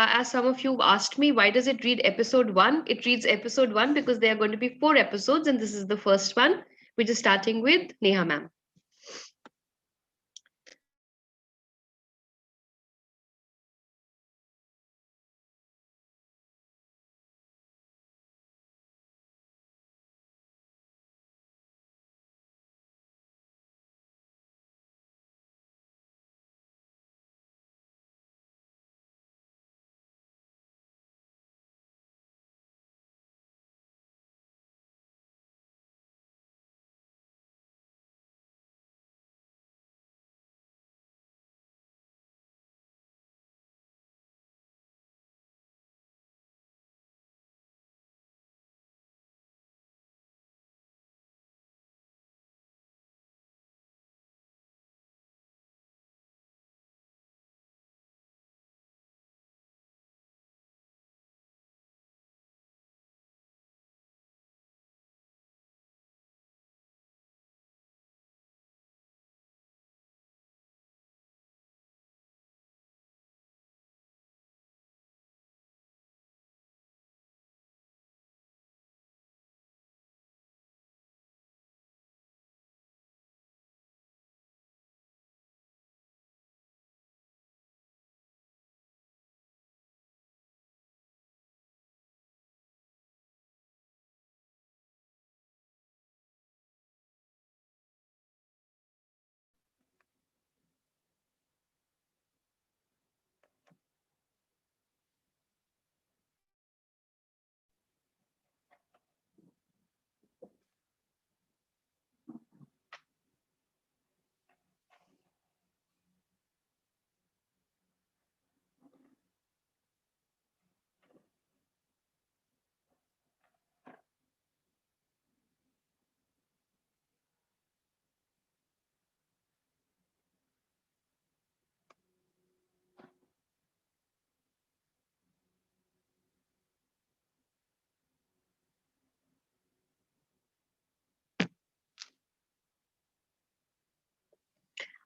As some of you asked me, why does it read episode one? It reads episode one because there are going to be 4 episodes, and this is the first one, which is starting with Neha ma'am.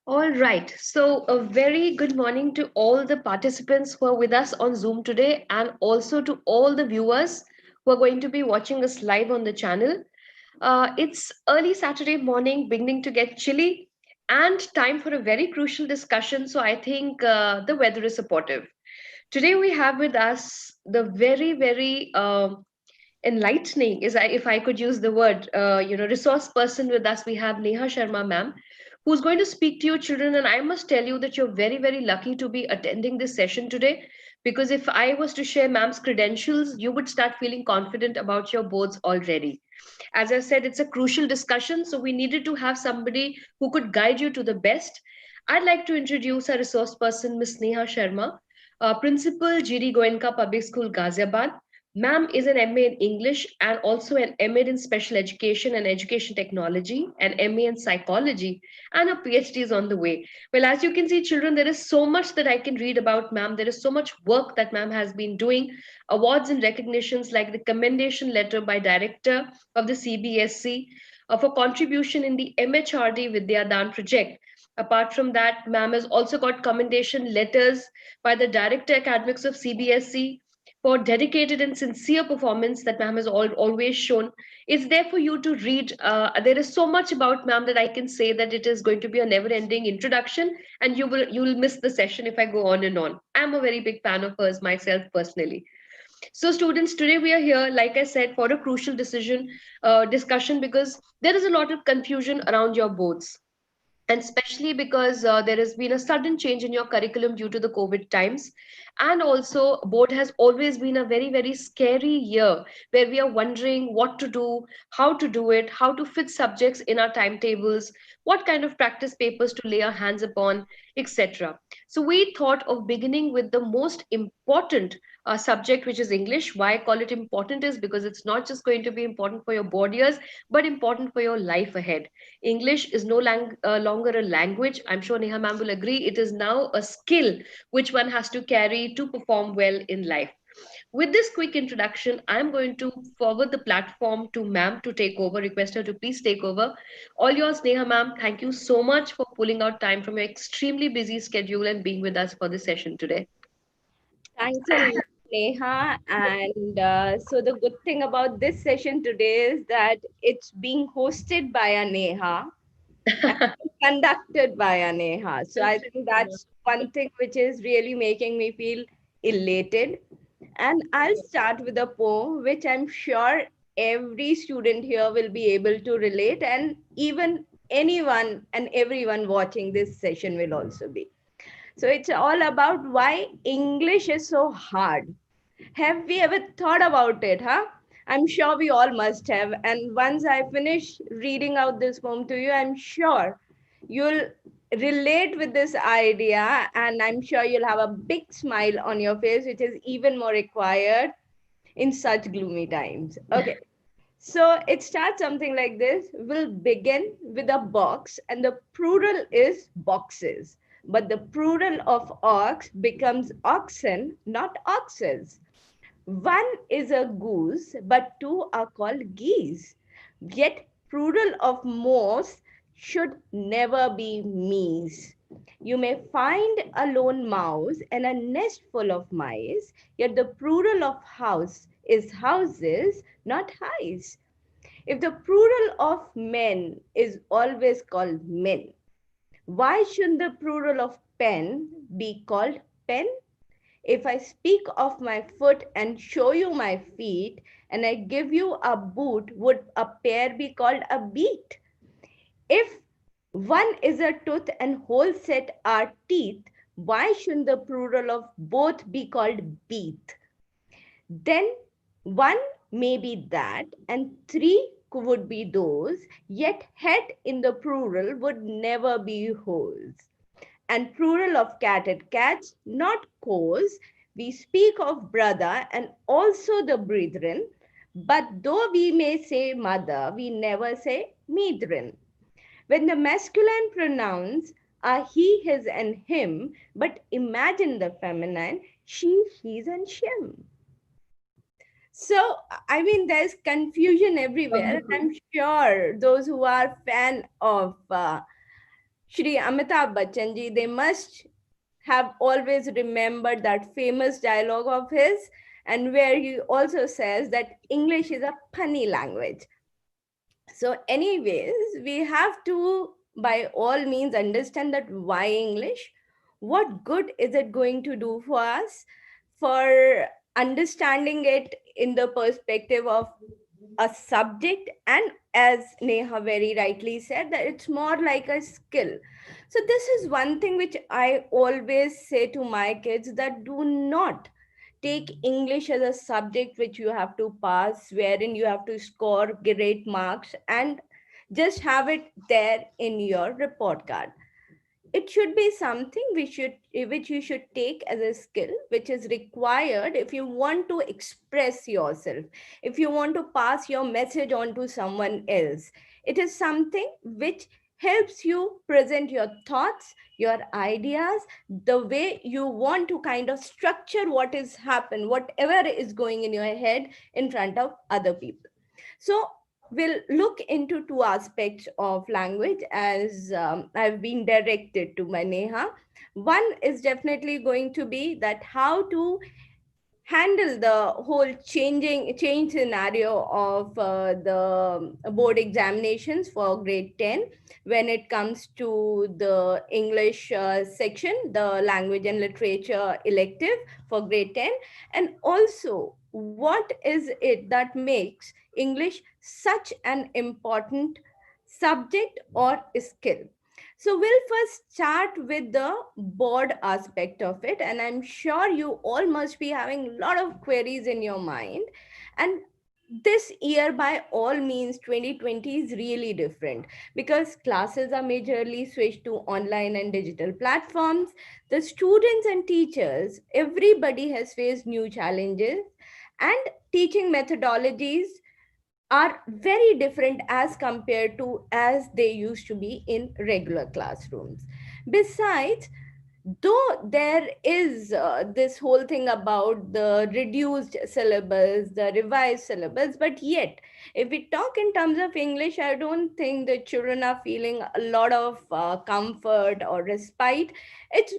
All right. So, a very good morning to all the participants who are with us on Zoom today, and also to all the viewers who are going to be watching us live on the channel. It's early Saturday morning, beginning to get chilly, and time for a very crucial discussion. So, I think the weather is supportive. Today, we have with us the very enlightening, if I could use the word, resource person with us. We have Neha Sharma ma'am, who's going to speak to your children. And I must tell you that you're very, very lucky to be attending this session today, because if I was to share ma'am's credentials, you would start feeling confident about your boards already. As I said, it's a crucial discussion, so we needed to have somebody who could guide you to the best. I'd like to introduce our resource person, Miss Neha Sharma, Principal, GD Goenka Public School, Ghaziabad. Ma'am is an MA in English and also an MA in Special Education and Education Technology, an MA in Psychology, and a PhD is on the way. Well, as you can see, children, there is so much that I can read about ma'am. There is so much work that ma'am has been doing, awards and recognitions like the commendation letter by Director of the CBSC for contribution in the MHRD Vidya Dan project. Apart from that, ma'am has also got commendation letters by the Director Academics of CBSC for dedicated and sincere performance that ma'am has always shown. It's there for you to read. There is so much about ma'am that I can say that it is going to be a never-ending introduction, and you will miss the session if I go on and on. I'm a very big fan of hers myself personally. So, students, today we are here, like I said, for a crucial discussion, because there is a lot of confusion around your boards, and especially because there has been a sudden change in your curriculum due to the COVID times. And also, board has always been a very, very scary year, where we are wondering what to do, how to do it, how to fit subjects in our timetables, what kind of practice papers to lay our hands upon, etc. So we thought of beginning with the most important subject, which is English. Why I call it important is because it's not just going to be important for your board years, but important for your life ahead. English is no longer a language. I'm sure Neha ma'am will agree. It is now a skill which one has to carry to perform well in life. With this quick introduction, I'm going to forward the platform to ma'am to take over, request her to please take over. All yours, Neha ma'am. Thank you so much for pulling out time from your extremely busy schedule and being with us for this session today. Thanks a lot, Neha. And so the good thing about this session today is that it's being hosted by a Neha and conducted by a Neha. So I think that's one thing which is really making me feel elated. And I'll start with a poem which I'm sure every student here will be able to relate, and even anyone and everyone watching this session will also be. So it's all about why English is so hard. Have we ever thought about it, huh? I'm sure we all must have. And once I finish reading out this poem to you, I'm sure you'll relate with this idea, and I'm sure you'll have a big smile on your face, which is even more required in such gloomy times. Okay. So it starts something like this. We'll begin with a box, and the plural is boxes. But the plural of ox becomes oxen, not oxes. One is a goose, but two are called geese. Yet plural of mouse should never be me's. You may find a lone mouse and a nest full of mice, yet the plural of house is houses, not highs. If the plural of men is always called men, why shouldn't the plural of pen be called pen? If I speak of my foot and show you my feet, and I give you a boot, would a pair be called a beat? If one is a tooth and whole set are teeth, why shouldn't the plural of both be called beat? Then one may be that, and three would be those, yet head in the plural would never be hose. And plural of cat and cats, not cause. We speak of brother and also the brethren, but though we may say mother, we never say medren. When the masculine pronouns are he, his, and him, but imagine the feminine she, she's, and shim. So, I mean, there's confusion everywhere. I'm sure those who are fan of Shri Amitabh Bachchan ji, they must have always remembered that famous dialogue of his, and where he also says that English is a funny language. So, anyways, we have to, by all means, understand that why English? What good is it going to do for us? For understanding it in the perspective of a subject, and as Neha very rightly said, that it's more like a skill. So this is one thing which I always say to my kids, that do not take English as a subject which you have to pass, wherein you have to score great marks and just have it there in your report card. It should be something which you should take as a skill, which is required if you want to express yourself, if you want to pass your message on to someone else. It is something which helps you present your thoughts, your ideas, the way you want to kind of structure what is happen, whatever is going in your head, in front of other people. So we'll look into two aspects of language as I've been directed to by Neha. One is definitely going to be that how to handle the whole change scenario of the board examinations for grade 10 when it comes to the English section, the language and literature elective for grade 10, and also what is it that makes English such an important subject or skill. So we'll first start with the board aspect of it, and I'm sure you all must be having a lot of queries in your mind. And this year, by all means, 2020 is really different because classes are majorly switched to online and digital platforms. The students and teachers, everybody has faced new challenges, and teaching methodologies are very different as compared to as they used to be in regular classrooms. Besides, though there is this whole thing about the reduced syllabus, the revised syllabus, but yet if we talk in terms of English, I don't think the children are feeling a lot of comfort or respite. It's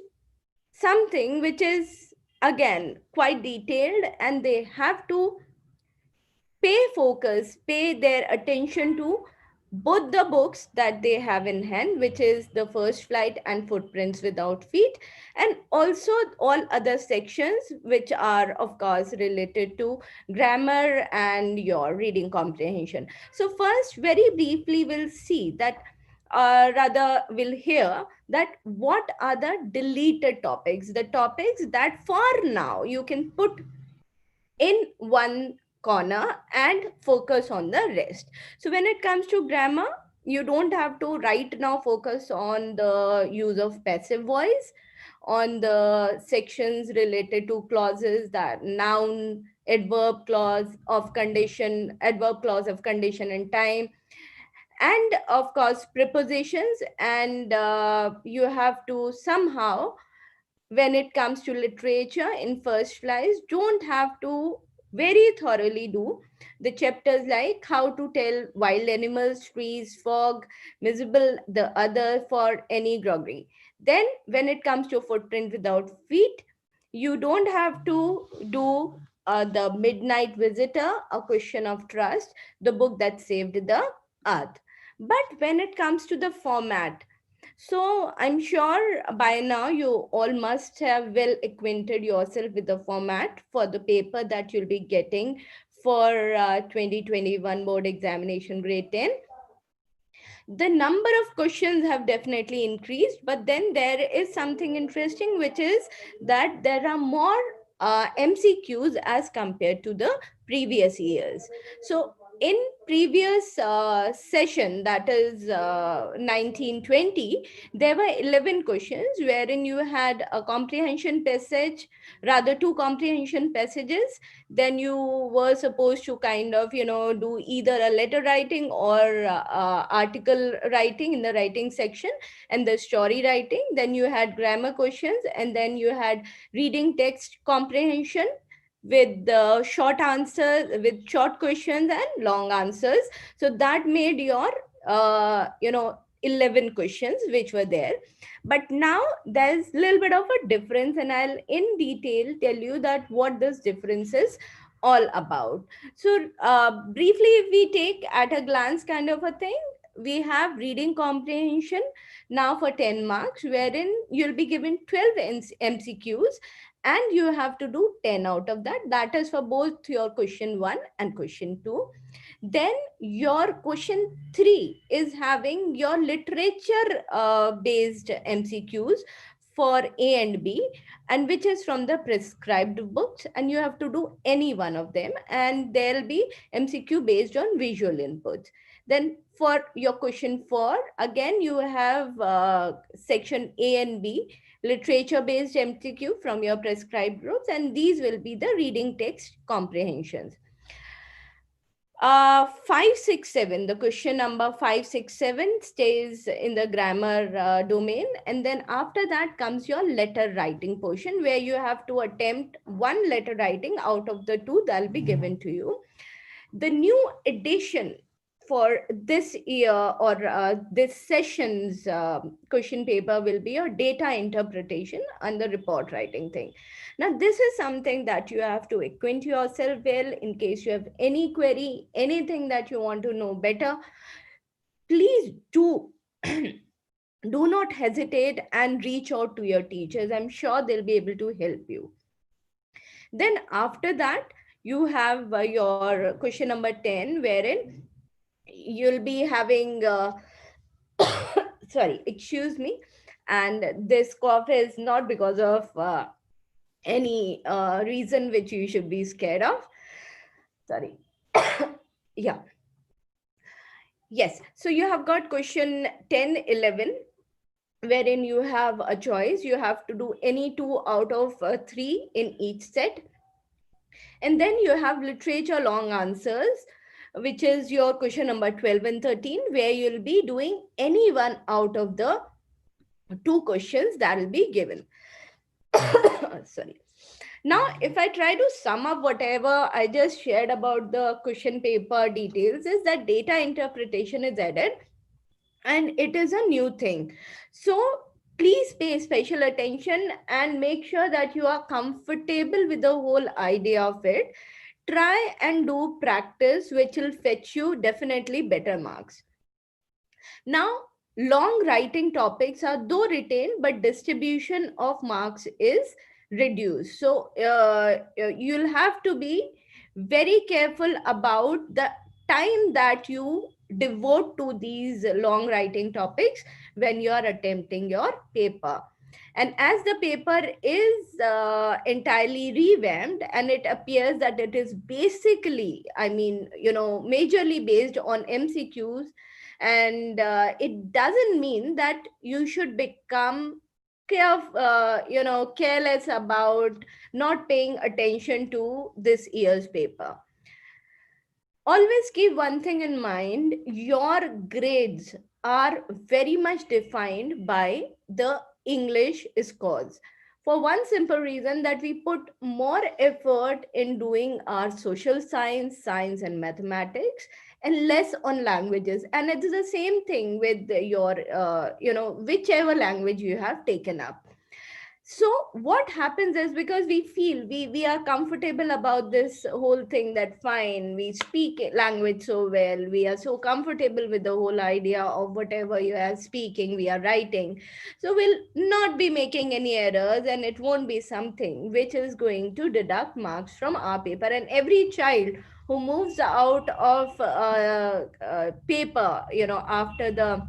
something which is, again quite detailed, and they have to pay their attention to both the books that they have in hand, which is The First Flight and Footprints Without Feet, and also all other sections, which are, of course, related to grammar and your reading comprehension. So, first, very briefly, we'll see that. Rather, we'll hear that what are the deleted topics, the topics that for now you can put in one corner and focus on the rest. So when it comes to grammar, you don't have to right now focus on the use of passive voice, on the sections related to clauses, that noun, adverb clause of condition and time, and of course prepositions. And you have to somehow, when it comes to literature in first flies, don't have to very thoroughly do the chapters like how to tell wild animals, trees, fog, visible the other for any groggery. Then when it comes to footprint without feet, you don't have to do the midnight visitor, a question of trust, the book that saved the earth. But when it comes to the format, so I'm sure by now you all must have well acquainted yourself with the format for the paper that you'll be getting for 2021 board examination grade 10. The number of questions have definitely increased, but then there is something interesting, which is that there are more MCQs as compared to the previous years. So in previous session, that is 1920, there were 11 questions wherein you had a comprehension passage, rather two comprehension passages. Then you were supposed to kind of, do either a letter writing or article writing in the writing section, and the story writing. Then you had grammar questions, and then you had reading text comprehension with the short answers, with short questions and long answers. So that made your 11 questions which were there. But now there's a little bit of a difference, and I'll in detail tell you that what this difference is all about. So briefly, if we take at a glance kind of a thing, we have reading comprehension now for 10 marks, wherein you'll be given 12 MCQs, and you have to do 10 out of that. That is for both your question 1 and question 2. Then your question 3 is having your literature based MCQs for A and B, and which is from the prescribed books, and you have to do any one of them, and there'll be MCQ based on visual inputs. Then for your question 4, again you have section A and B, literature based MCQ from your prescribed groups, and these will be the reading text comprehensions. 567, the question number 567 stays in the grammar domain, and then after that comes your letter writing portion, where you have to attempt one letter writing out of the two that will be given to you. The new addition for this year, or this session's question paper, will be a data interpretation and the report writing thing. Now, this is something that you have to acquaint yourself well. In case you have any query, anything that you want to know better, please do do not hesitate and reach out to your teachers. I'm sure they'll be able to help you. Then after that, you have your question number 10, wherein you'll be having sorry, excuse me, and this cough is not because of any reason which you should be scared of. Sorry. Yeah. Yes, so you have got question 10, 11, wherein you have a choice. You have to do any two out of three in each set. And then you have literature long answers, which is your question number 12 and 13, where you'll be doing any one out of the two questions that will be given. Sorry. Now, if I try to sum up whatever I just shared about the question paper details, is that data interpretation is added, and it is a new thing. So Please pay special attention and make sure that you are comfortable with the whole idea of it. Try and do practice, which will fetch you definitely better marks. Now, long writing topics are though retained, but distribution of marks is reduced. So you'll have to be very careful about the time that you devote to these long writing topics when you are attempting your paper. And as the paper is entirely revamped, and it appears that it is basically, I mean, majorly based on MCQs, and it doesn't mean that you should become careless about not paying attention to this year's paper. Always keep one thing in mind: your grades are very much defined by the English scores, for one simple reason that we put more effort in doing our social science, science and mathematics, and less on languages. And it's the same thing with your whichever language you have taken up. So what happens is, because we feel we are comfortable about this whole thing, that fine, we speak language so well, we are so comfortable with the whole idea of whatever you are speaking, we are writing, so we'll not be making any errors, and it won't be something which is going to deduct marks from our paper. And every child who moves out of paper, after the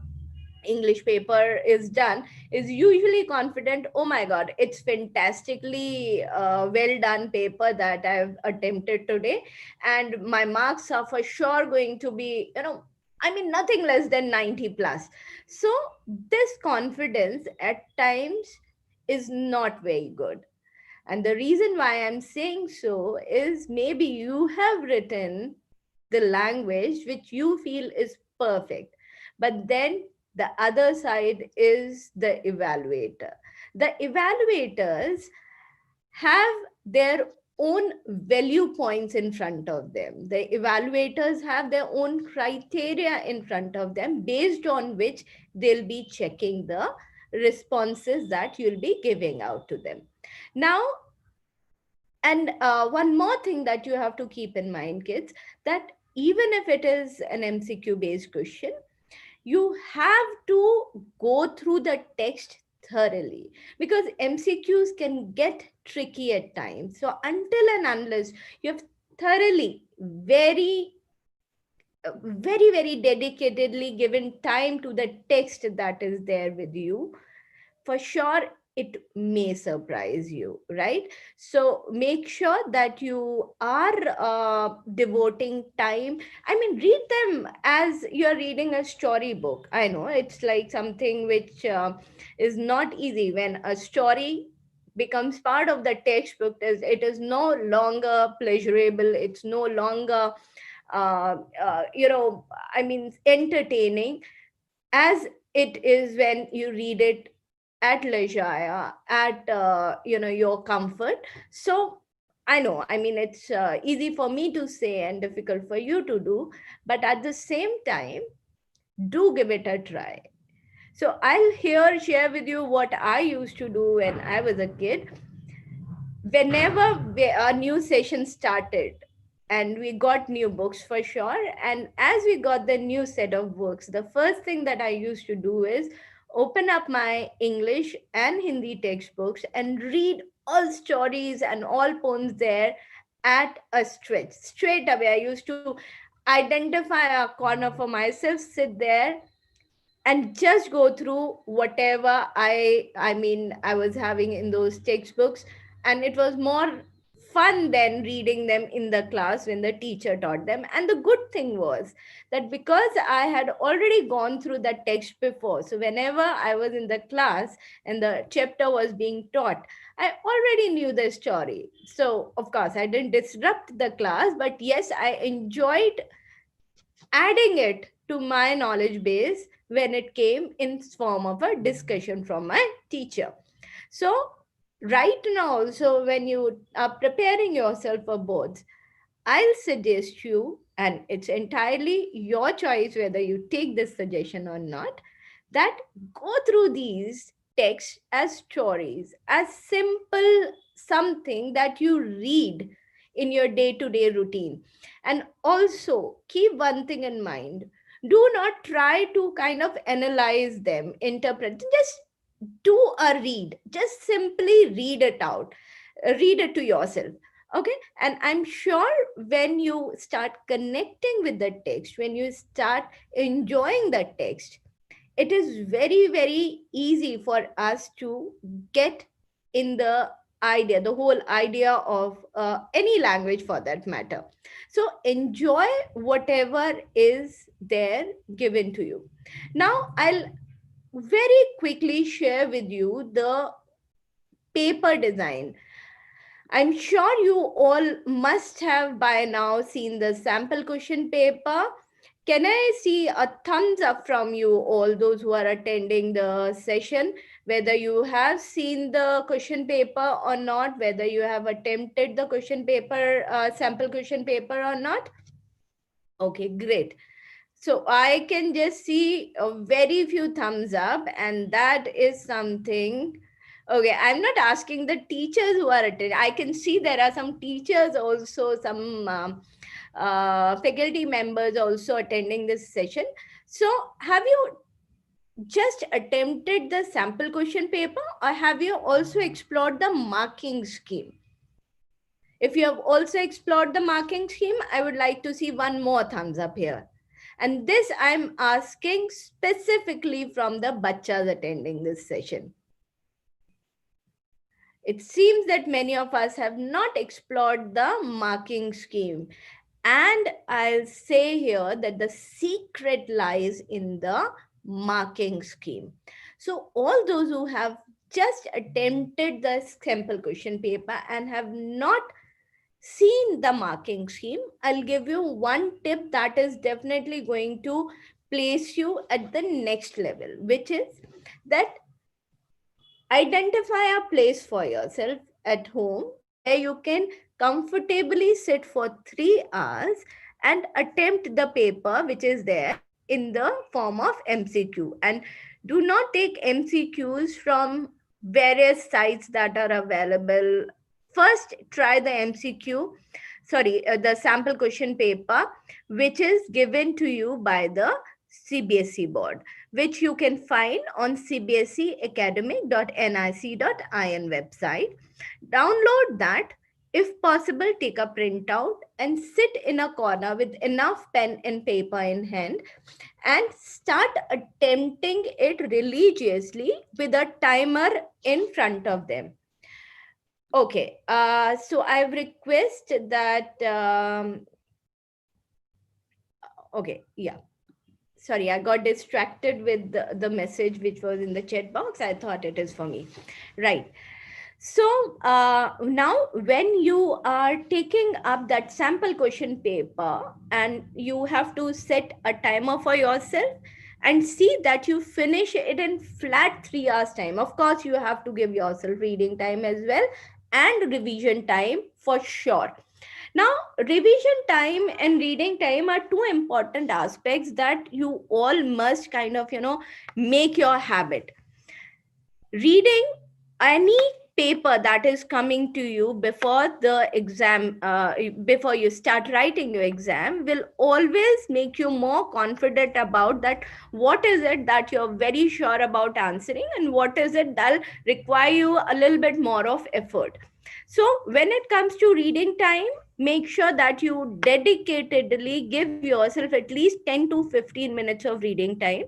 English paper is done, is usually confident, oh my god, it's fantastically well done paper that I've attempted today, and my marks are for sure going to be, I mean, nothing less than 90 plus. So this confidence at times is not very good. And the reason why I'm saying so is, maybe you have written the language which you feel is perfect, but then the other side is the evaluator. The evaluators have their own value points in front of them. The evaluators have their own criteria in front of them, based on which they'll be checking the responses that you'll be giving out to them. Now, and one more thing that you have to keep in mind, kids, that even if it is an MCQ based question, you have to go through the text thoroughly, because MCQs can get tricky at times. So until and unless you have thoroughly, very dedicatedly given time to the text that is there with you, for sure it may surprise you, right? So make sure that you are devoting time. I mean, read them as you're reading a storybook. I know it's like something which is not easy when a story becomes part of the textbook. It is no longer pleasurable, it's no longer uh, I mean, entertaining, as it is when you read it at leisure, at your comfort. So I know, I mean, it's easy for me to say and difficult for you to do, but at the same time, do give it a try. So I'll here share with you what I used to do when I was a kid. Whenever a new session started and we got new books, for sure, and as we got the new set of books, the first thing that I used to do is open up my English and Hindi textbooks and read all stories and all poems there at a stretch. Straight away, I used to identify a corner for myself, sit there, and just go through whatever I was having in those textbooks. And it was more fun than reading them in the class when the teacher taught them. And the good thing was that because I had already gone through the text before, so whenever I was in the class and the chapter was being taught, I already knew the story. So of course I didn't disrupt the class, but yes, I enjoyed adding it to my knowledge base when it came in form of a discussion from my teacher. So right now also, when you are preparing yourself for boards, I'll suggest you, and it's entirely your choice whether you take this suggestion or not, that go through these text as stories, as simple something that you read in your day to day routine. And also keep one thing in mind, do not try to kind of analyze them, interpret, just do a read, just simply read it out, read it to yourself. Okay, and I'm sure when you start connecting with the text, when you start enjoying the text, it is very very easy for us to get in the whole idea of any language for that matter. So enjoy whatever is there given to you. Now I'll very quickly share with you the paper design. I'm sure you all must have by now seen the sample question paper. Can I see a thumbs up from you, all those who are attending the session, whether you have seen the question paper or not, whether you have attempted the question paper, sample question paper or not? Okay, great. So I can just see a very few thumbs up, and that is something. Okay, I'm not asking the teachers who are attending. I can see there are some teachers also, some faculty members also attending this session. So, have you just attempted the sample question paper, or have you also explored the marking scheme? If you have also explored the marking scheme, I would like to see one more thumbs up here. And this I'm asking specifically from the bachas attending this session. It seems that many of us have not explored the marking scheme. And I'll say here that the secret lies in the marking scheme. So, all those who have just attempted the sample question paper and have not seen the marking scheme, I'll give you one tip that is definitely going to place you at the next level, which is that identify a place for yourself at home where you can comfortably sit for 3 hours and attempt the paper which is there in the form of MCQ. And do not take MCQs from various sites that are available. First, try the MCQ, the sample question paper, which is given to you by the CBSE board, which you can find on cbseacademic.nic.in website. Download that. If possible, take a printout and sit in a corner with enough pen and paper in hand and start attempting it religiously with a timer in front of them. Okay, so I've requested that. Okay, yeah. Sorry, I got distracted with the message which was in the chat box. I thought it is for me. Right. So now, when you are taking up that sample question paper and you have to set a timer for yourself and see that you finish it in flat 3 hours time. Of course, you have to give yourself reading time as well and revision time for sure. Now, revision time and reading time are two important aspects that you all must kind of, make your habit. Reading any paper that is coming to you before the exam, before you start writing your exam, will always make you more confident about that what is it that you're very sure about answering and what is it that'll require you a little bit more of effort. So when it comes to reading time, make sure that you dedicatedly give yourself at least 10 to 15 minutes of reading time,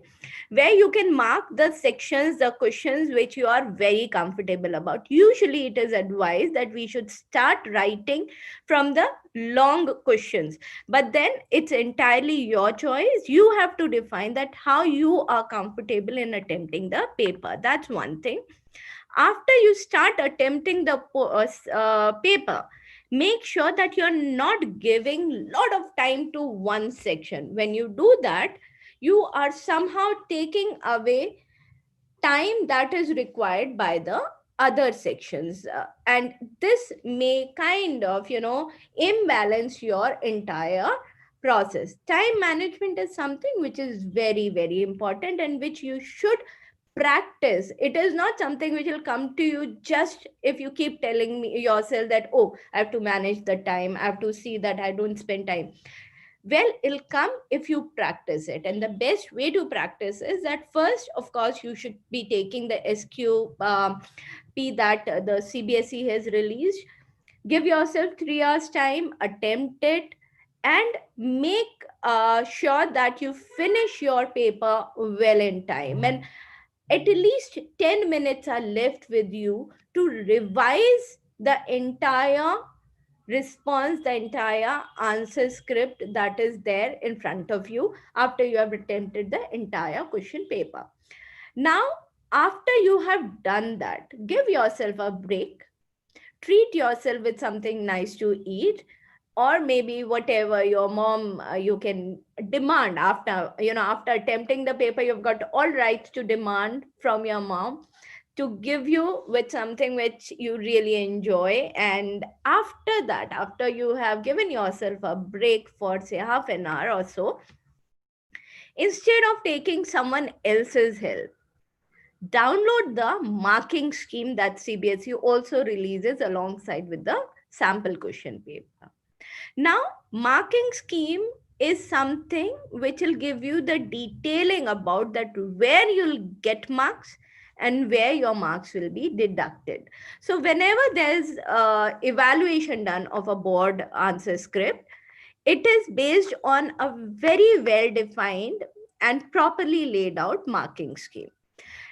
where you can mark the sections, the questions which you are very comfortable about. Usually, it is advised that we should start writing from the long questions, but then it's entirely your choice. You have to define that how you are comfortable in attempting the paper. That's one thing. After you start attempting the paper, make sure that you're not giving lot of time to one section. When you do that, you are somehow taking away time that is required by the other sections, and this may kind of imbalance your entire process. Time management is something which is very very important and which you should practice. It is not something which will come to you just if you keep telling me yourself that, oh, I have to manage the time, I have to see that I don't spend time. Well, it'll come if you practice it. And the best way to practice is that, first, of course, you should be taking the SQP that the CBSE has released. Give yourself 3 hours time, attempt it, and make sure that you finish your paper well in time. And at least 10 minutes are left with you to revise the entire response, the entire answer script that is there in front of you after you have attempted the entire question paper. Now, after you have done that, give yourself a break, treat yourself with something nice to eat, or maybe whatever your mom you can demand. After, after attempting the paper, you've got all rights to demand from your mom to give you with something which you really enjoy. And after that, after you have given yourself a break for say half an hour or so, instead of taking someone else's help, download the marking scheme that CBSE also releases alongside with the sample question paper. Now, marking scheme is something which will give you the detailing about that where you'll get marks and where your marks will be deducted. So whenever there's evaluation done of a board answer script, it is based on a very well defined and properly laid out marking scheme.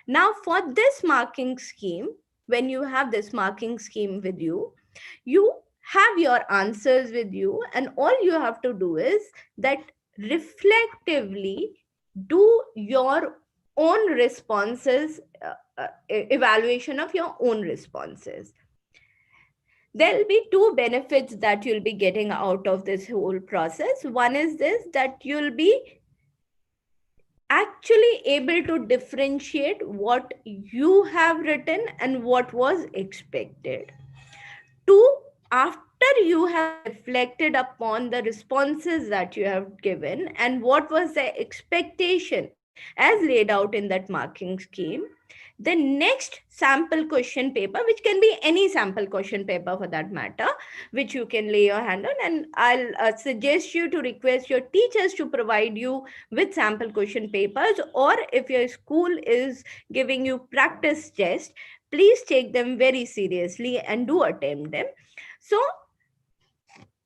Now, for this marking scheme, when you have this marking scheme with you have your answers with you, and all you have to do is that reflectively do your own responses, evaluation of your own responses. There'll be two benefits that you'll be getting out of this whole process. One is this, that you'll be actually able to differentiate what you have written and what was expected. Two, after you have reflected upon the responses that you have given and what was the expectation as laid out in that marking scheme, the next sample question paper, which can be any sample question paper for that matter, which you can lay your hand on, and I'll suggest you to request your teachers to provide you with sample question papers, or if your school is giving you practice tests, please take them very seriously and do attempt them. So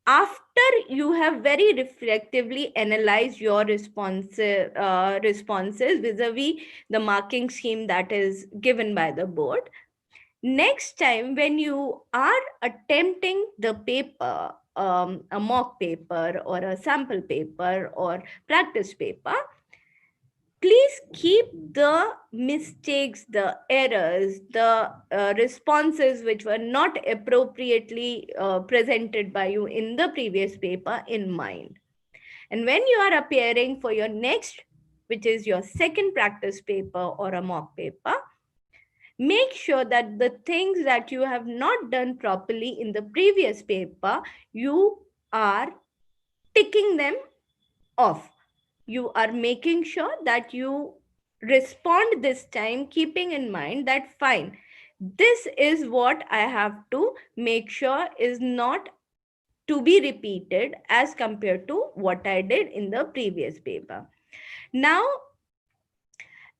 after you have very reflectively analyzed your responses vis-a-vis the marking scheme that is given by the board, next time when you are attempting the paper, a mock paper or a sample paper or practice paper, please keep the mistakes, the errors, the responses which were not appropriately presented by you in the previous paper in mind. And when you are appearing for your next, which is your second practice paper or a mock paper, make sure that the things that you have not done properly in the previous paper, you are ticking them off. You are making sure that you respond this time, keeping in mind that fine, this is what I have to make sure is not to be repeated as compared to what I did in the previous paper. Now,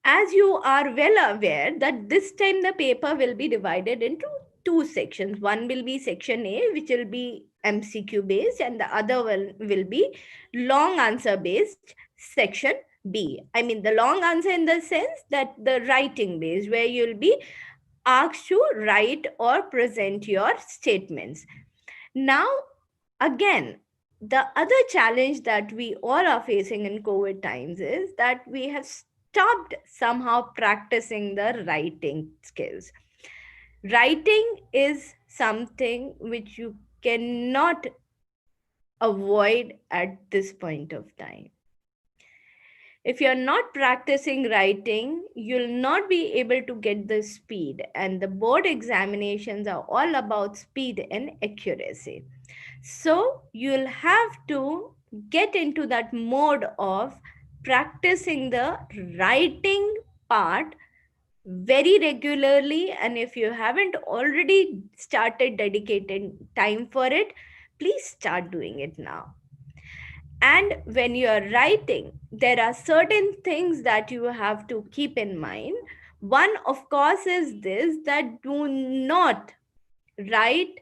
as you are well aware that this time the paper will be divided into two sections. One will be section A, which will be MCQ based, and the other one will be long answer based, section B. I mean, the long answer in the sense that the writing based, where you'll be asked to write or present your statements. Now, again, the other challenge that we all are facing in COVID times is that we have stopped somehow practicing the writing skills. Writing is something which you cannot avoid at this point of time. If you're not practicing writing, you'll not be able to get the speed. And the board examinations are all about speed and accuracy. So you'll have to get into that mode of practicing the writing part very regularly. And if you haven't already started dedicating time for it, please start doing it now. And when you are writing, there are certain things that you have to keep in mind. One, of course, is this, that do not write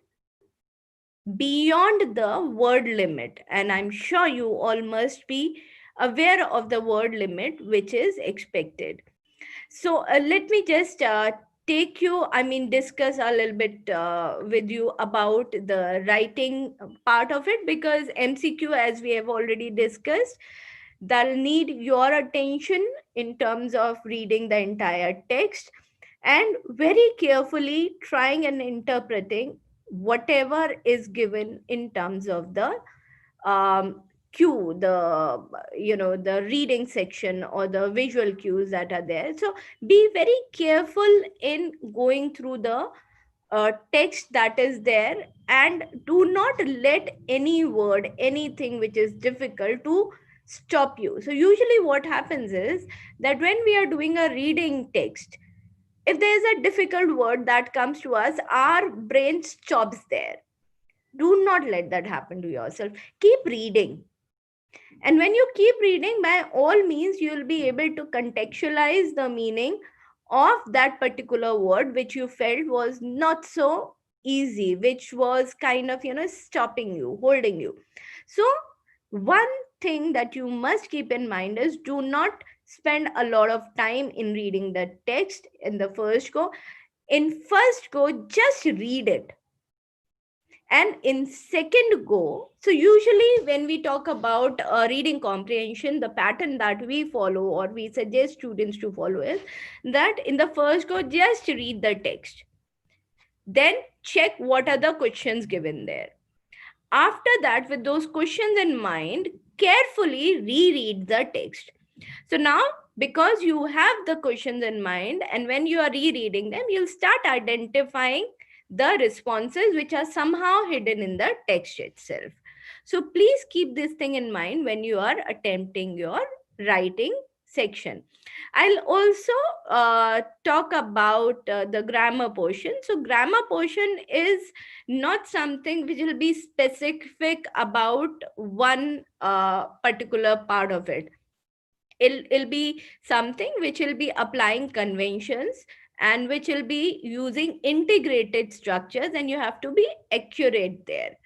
beyond the word limit. And I'm sure you all must be aware of the word limit which is expected. So let me just take you, I mean, discuss a little bit with you about the writing part of it, because MCQ, as we have already discussed, they'll need your attention in terms of reading the entire text and very carefully trying and interpreting whatever is given in terms of the um, cue, the the reading section or the visual cues that are there. So be very careful in going through the text that is there, and do not let any word, anything which is difficult, to stop you. So usually what happens is that when we are doing a reading text, if there is a difficult word that comes to us, our brain stops there. Do not let that happen to yourself. Keep reading. And when you keep reading, by all means, you will be able to contextualize the meaning of that particular word which you felt was not so easy, which was kind of, stopping you, holding you. So, one thing that you must keep in mind is, do not spend a lot of time in reading the text in the first go. In first go, just read it. And in second go, so usually when we talk about reading comprehension, the pattern that we follow or we suggest students to follow is that in the first go, just read the text, then check what are the questions given there. After that, with those questions in mind, carefully reread the text. So now, because you have the questions in mind, and when you are rereading them, you'll start identifying the responses which are somehow hidden in the text itself. So please keep this thing in mind when you are attempting your writing section. I'll also talk about the grammar portion. So grammar portion is not something which will be specific about one particular part of it. It'll be something which will be applying conventions and which will be using integrated structures, and you have to be accurate there.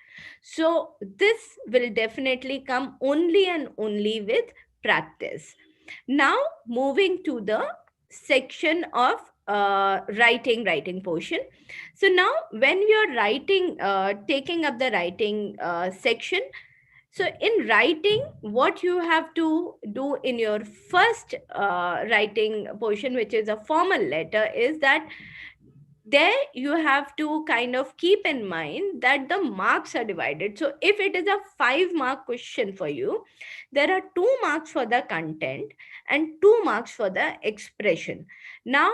So this will definitely come only and only with practice. Now, moving to the section of writing portion. So now when you're writing, taking up the writing section, so in writing, what you have to do in your first writing portion, which is a formal letter, is that there you have to kind of keep in mind that the marks are divided. So if it is a 5-mark question for you, there are 2 marks for the content and 2 marks for the expression. Now,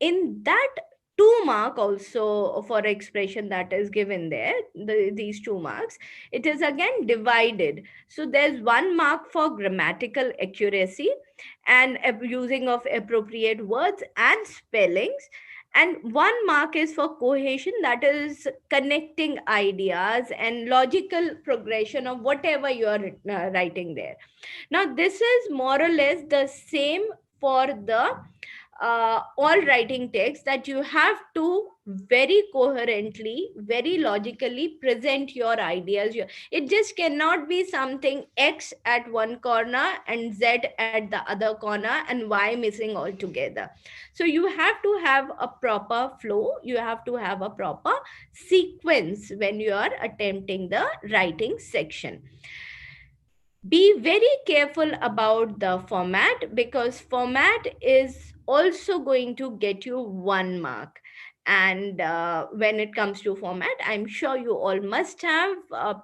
in that 2 mark also for expression that is given there, these 2 marks, it is again divided. So there's 1 mark for grammatical accuracy and using of appropriate words and spellings, and 1 mark is for cohesion, that is connecting ideas and logical progression of whatever you are writing there. Now this is more or less the same for the all writing text, that you have to very coherently, very logically present your ideas. It just cannot be something X at one corner and Z at the other corner and Y missing altogether. So you have to have a proper flow, you have to have a proper sequence when you are attempting the writing section. Be very careful about the format, because format is also going to get you 1 mark. And when it comes to format, I'm sure you all must have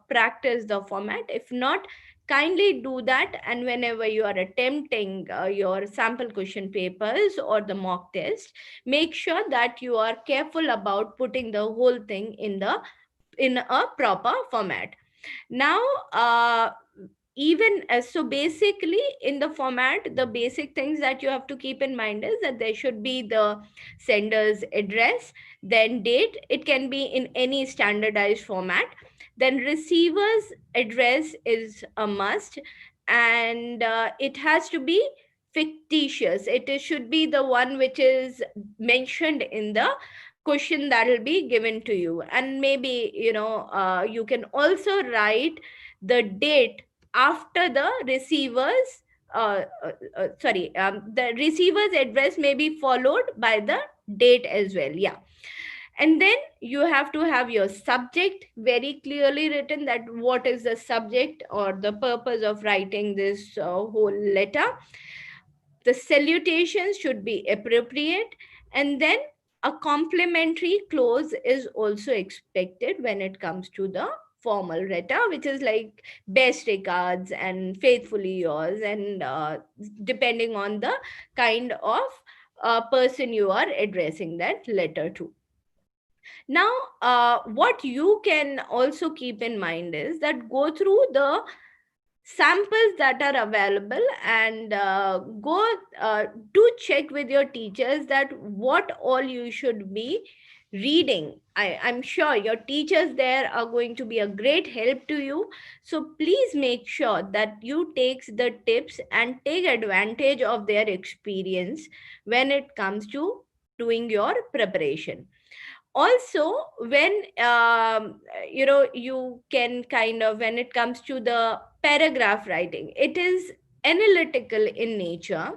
practiced the format. If not, kindly do that, and whenever you are attempting your sample question papers or the mock test, make sure that you are careful about putting the whole thing in a proper format. Now, even so basically in the format, the basic things that you have to keep in mind is that there should be the sender's address, then date. It can be in any standardized format. Then receiver's address is a must, and it has to be fictitious. Should be the one which is mentioned in the question that will be given to you. And maybe, you can also write the date after the receiver's the receiver's address may be followed by the date as well. Yeah. And then you have to have your subject very clearly written, that what is the subject or the purpose of writing this whole letter. The salutations should be appropriate, and then a complimentary clause is also expected when it comes to the formal letter, which is like best regards and faithfully yours, and depending on the kind of person you are addressing that letter to. Now, what you can also keep in mind is that go through the samples that are available, and go do check with your teachers that what all you should be reading. I'm sure your teachers there are going to be a great help to you. So please make sure that you take the tips and take advantage of their experience when it comes to doing your preparation. Also, when you can kind of, when it comes to the paragraph writing, it is analytical in nature.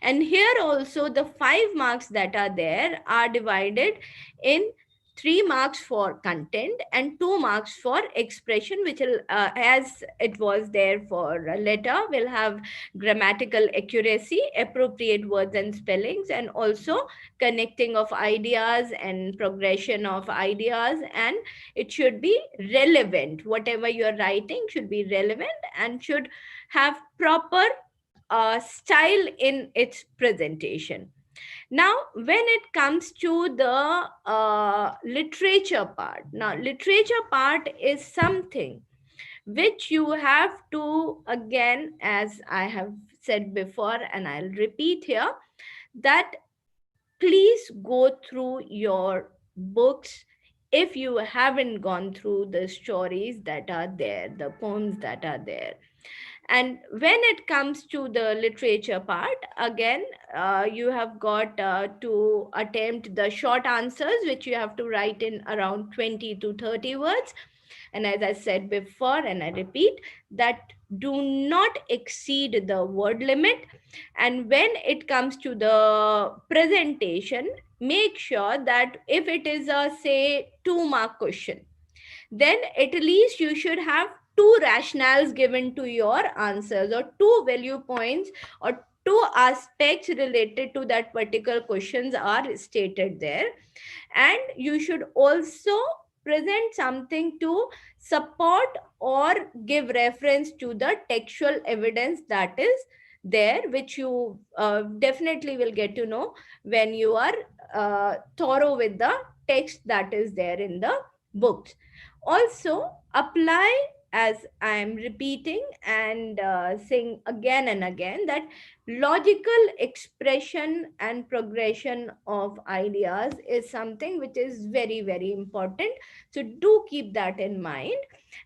And here also the 5 marks that are there are divided in 3 marks for content and 2 marks for expression, which will, as it was there for a letter, will have grammatical accuracy, appropriate words and spellings, and also connecting of ideas and progression of ideas. And it should be relevant. Whatever you're writing should be relevant and should have proper style in its presentation. Now, when it comes to the literature part, now literature part is something which you have to, again, as I have said before and I'll repeat here, that please go through your books. If you haven't gone through the stories that are there, the poems that are there. And when it comes to the literature part, again, you have got to attempt the short answers, which you have to write in around 20 to 30 words. And as I said before, and I repeat, that do not exceed the word limit. And when it comes to the presentation, make sure that if it is a, say, 2 mark question, then at least you should have two rationales given to your answers, or two value points, or two aspects related to that particular questions are stated there. And you should also present something to support or give reference to the textual evidence that is there, which you definitely will get to know when you are thorough with the text that is there in the books. Also apply, as I am repeating and saying again and again, that logical expression and progression of ideas is something which is very, very important. So do keep that in mind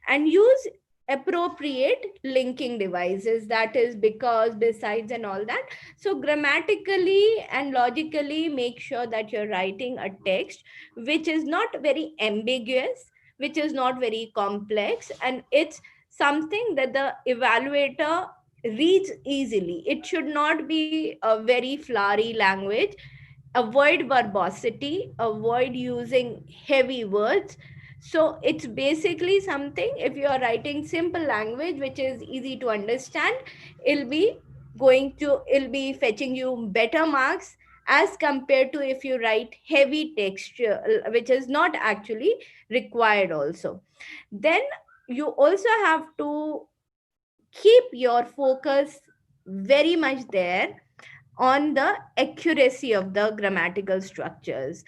and use appropriate linking devices, that is because, besides, and all that. So grammatically and logically make sure that you're writing a text which is not very ambiguous, which is not very complex, and it's something that the evaluator reads easily. It should not be a very flowery language. Avoid verbosity, avoid using heavy words. So it's basically something, if you are writing simple language which is easy to understand, it'll be it'll be fetching you better marks as compared to if you write heavy text, which is not actually required also. Then you also have to keep your focus very much there on the accuracy of the grammatical structures.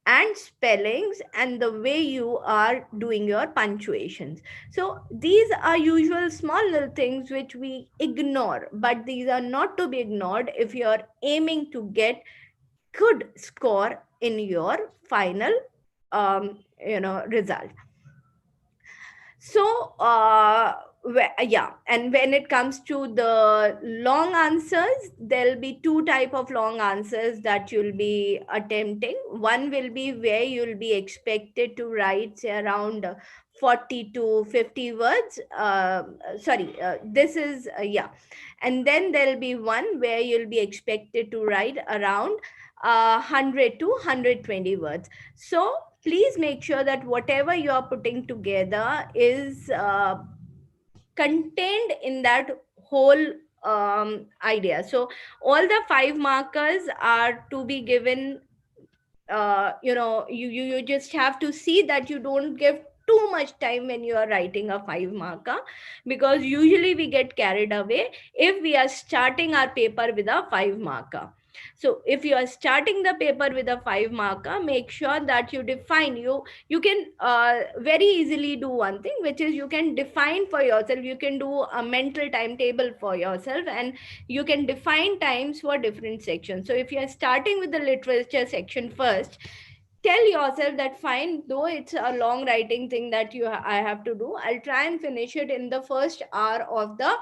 and spellings and the way you are doing your punctuations. So these are usual small little things which we ignore, but these are not to be ignored if you're aiming to get good score in your final result. So yeah, and when it comes to the long answers, there'll be two type of long answers that you'll be attempting. One will be where you'll be expected to write, say, around 40 to 50 words. Sorry, this is yeah. And then there'll be one where you'll be expected to write around 100 to 120 words. So please make sure that whatever you are putting together is contained in that whole idea. So all the five markers are to be given. You just have to see that you don't give too much time when you are writing a five marker, because usually we get carried away if we are starting our paper with a five marker. So if you are starting the paper with a five marker, make sure that you define, you can very easily do one thing, which is you can define for yourself, you can do a mental timetable for yourself, and you can define times for different sections. So if you are starting with the literature section first, tell yourself that fine, though it's a long writing thing that I have to do, I'll try and finish it in the first hour of the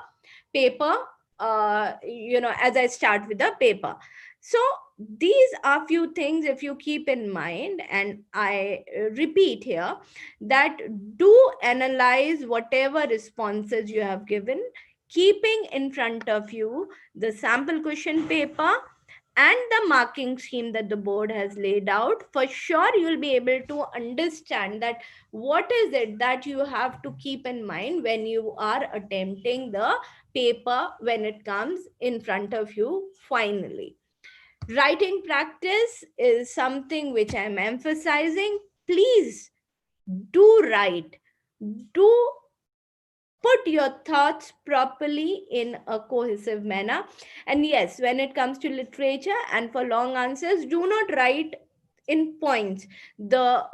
paper, as I start with the paper. So these are few things if you keep in mind, and I repeat here that do analyze whatever responses you have given, keeping in front of you the sample question paper and the marking scheme that the board has laid out. For sure you'll be able to understand that what is it that you have to keep in mind when you are attempting the paper when it comes in front of you finally. Writing practice is something which I'm emphasizing. Please do write, do put your thoughts properly in a cohesive manner. And yes, when it comes to literature and for long answers, do not write in points. The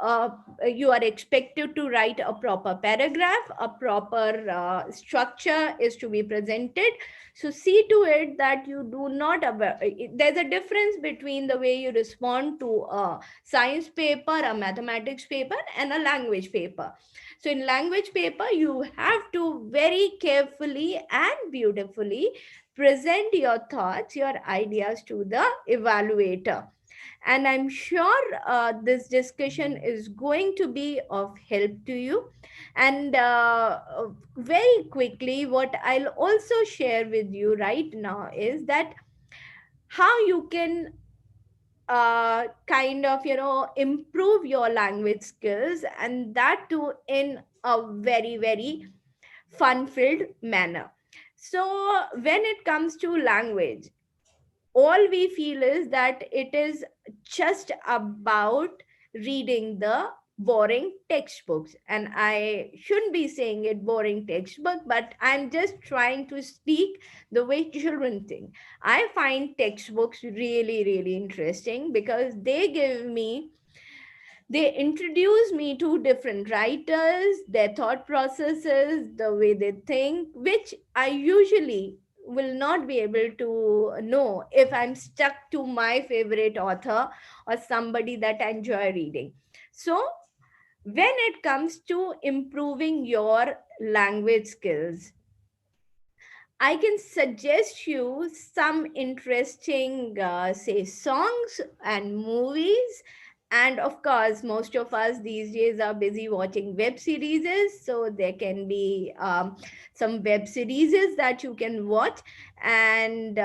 you are expected to write a proper paragraph, a proper structure is to be presented. So see to it that you do not there's a difference between the way you respond to a science paper, a mathematics paper, and a language paper. So in language paper, you have to very carefully and beautifully present your thoughts, your ideas to the evaluator. And I'm sure this discussion is going to be of help to you. And very quickly, what I'll also share with you right now is that how you can kind of improve your language skills, and that too in a very very fun filled manner. So when it comes to language, all we feel is that it is just about reading the boring textbooks, and I shouldn't be saying it boring textbook, but I'm just trying to speak the way children think. I find textbooks really really interesting because they introduce me to different writers, their thought processes, the way they think, which I usually will not be able to know if I'm stuck to my favorite author or somebody that I enjoy reading. So, when it comes to improving your language skills, I can suggest you some interesting, say, songs and movies. And of course, most of us these days are busy watching web series. So there can be some web series that you can watch. And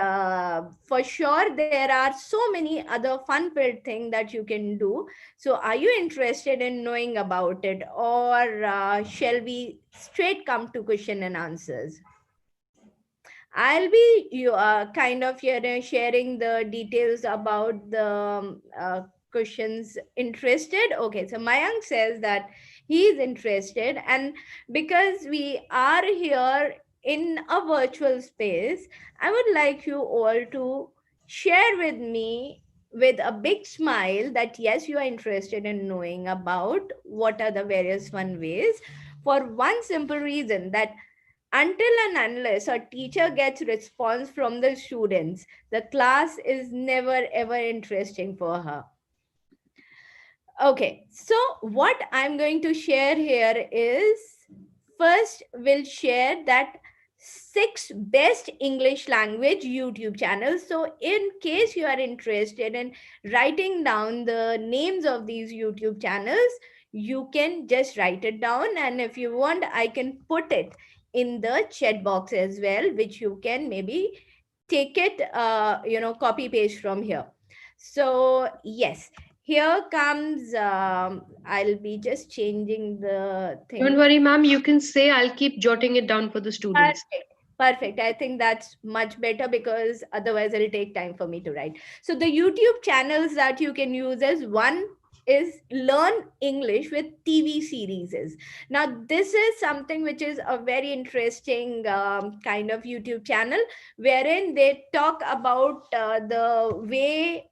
for sure, there are so many other fun filled things that you can do. So are you interested in knowing about it? Or shall we straight come to question and answers? I'll be kind of sharing the details about the questions. Interested? Okay, so Mayank says that he is interested, and because we are here in a virtual space, I would like you all to share with me with a big smile that yes, you are interested in knowing about what are the various fun ways, for one simple reason that until and unless a teacher gets response from the students, the class is never ever interesting for her. Okay, so what I'm going to share here is, first, we'll share that six best English language YouTube channels. So, in case you are interested in writing down the names of these YouTube channels, you can just write it down, and if you want, I can put it in the chat box as well, which you can maybe take it, copy paste from here. So, yes, here comes, I'll be just changing the Don't thing. worry, ma'am. You can say I'll keep jotting it down for the students. Perfect. Perfect. I think that's much better because otherwise it'll take time for me to write. So the YouTube channels that you can use is, one is Learn English with TV series. Now this is something which is a very interesting kind of YouTube channel, wherein they talk about the way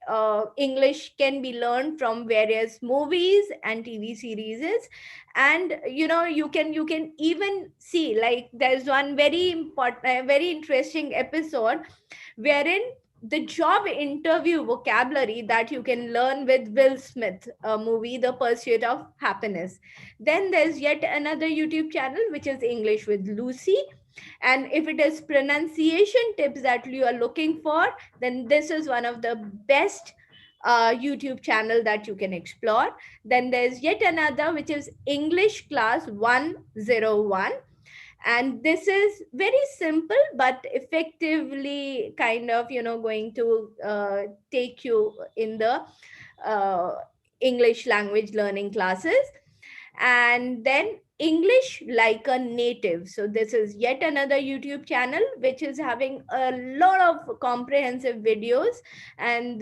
English can be learned from various movies and TV series. And you can even see, like, there's one very important, very interesting episode wherein the job interview vocabulary that you can learn with Will Smith movie, The Pursuit of Happiness. Then there's yet another YouTube channel which is English with Lucy, and if it is pronunciation tips that you are looking for, then this is one of the best YouTube channel that you can explore. Then there's yet another which is English Class 101, and this is very simple but effectively kind of going to take you in the uh, English language learning classes. And then English Like a Native. So this is yet another YouTube channel which is having a lot of comprehensive videos, and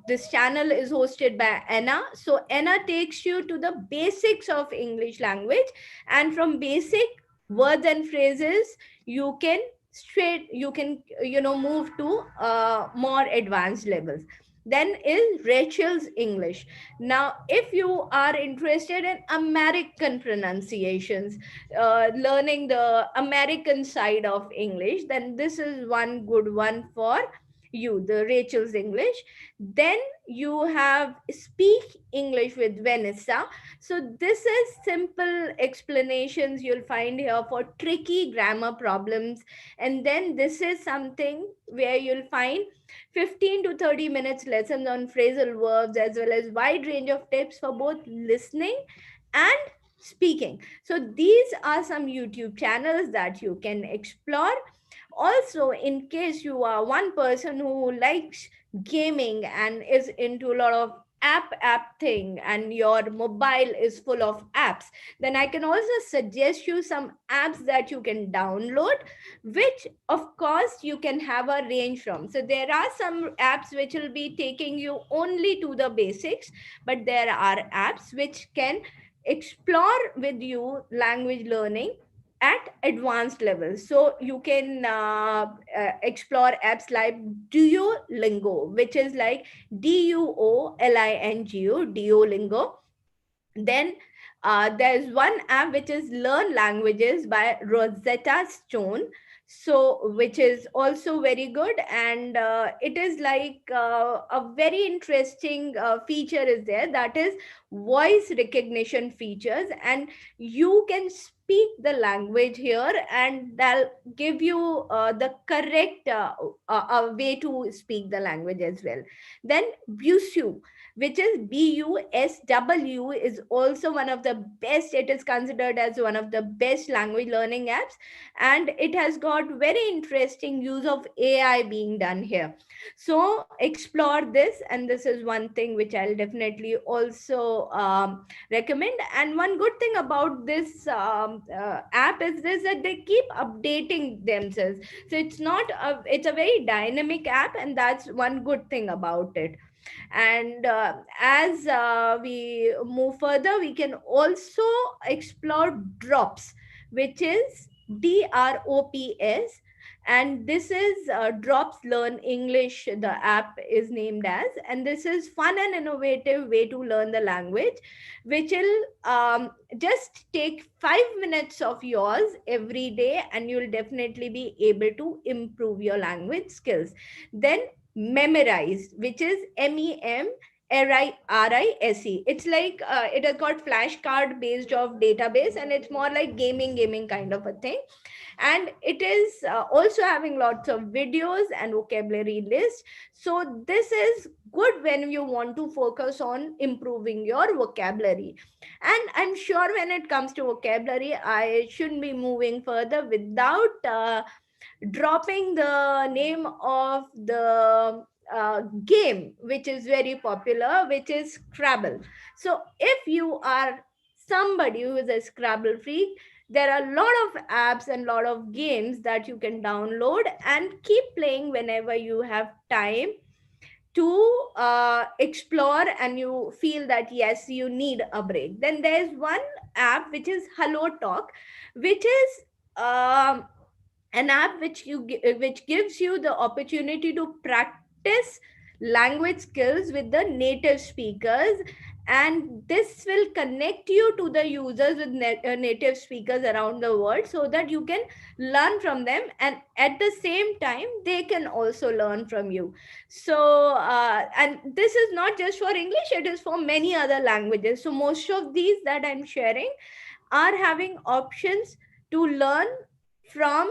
this channel is hosted by Anna. So Anna takes you to the basics of English language, and from basic words and phrases you can move to more advanced levels. Then is Rachel's English. Now, if you are interested in American pronunciations, learning the American side of English, then this is one good one for you, the Rachel's English. Then you have Speak English with Vanessa. So this is simple explanations you'll find here for tricky grammar problems. And then this is something where you'll find 15 to 30 minutes lessons on phrasal verbs, as well as wide range of tips for both listening and speaking. So these are some YouTube channels that you can explore. Also, in case you are one person who likes gaming and is into a lot of app thing, and your mobile is full of apps, then I can also suggest you some apps that you can download, which of course you can have a range from. So there are some apps which will be taking you only to the basics, but there are apps which can explore with you language learning at advanced levels. So you can explore apps like Duolingo, which is like Duolingo, Duolingo. Then there's one app which is Learn Languages by Rosetta Stone. So, which is also very good, and it is like a very interesting feature is there, that is voice recognition features, and you can speak the language here, and they'll give you the correct way to speak the language as well. Then Busuu, which is BUSW, is also one of the best. It is considered as one of the best language learning apps, and it has got very interesting use of AI being done here. So explore this, and this is one thing which I'll definitely also recommend. And one good thing about this app is this, that they keep updating themselves. So it's a very dynamic app, and that's one good thing about it. And as we move further, we can also explore Drops, which is DROPS. and this is Drops Learn English, the app is named as. And this is fun and innovative way to learn the language, which will just take 5 minutes of yours every day, and you'll definitely be able to improve your language skills. Then Memorize, which is MEMRISE. It's like it is called flashcard based of database, and it's more like gaming kind of a thing. And it is also having lots of videos and vocabulary lists. So this is good when you want to focus on improving your vocabulary. And I'm sure when it comes to vocabulary, I shouldn't be moving further without dropping the name of the game which is very popular, which is Scrabble. So if you are somebody who is a Scrabble freak, there are a lot of apps and lot of games that you can download and keep playing whenever you have time to explore and you feel that yes, you need a break. Then there's one app which is Hello Talk, which is um, an app which gives you the opportunity to practice language skills with the native speakers, and this will connect you to the users with native speakers around the world, so that you can learn from them, and at the same time they can also learn from you. So and this is not just for English, it is for many other languages. So most of these that I'm sharing are having options to learn from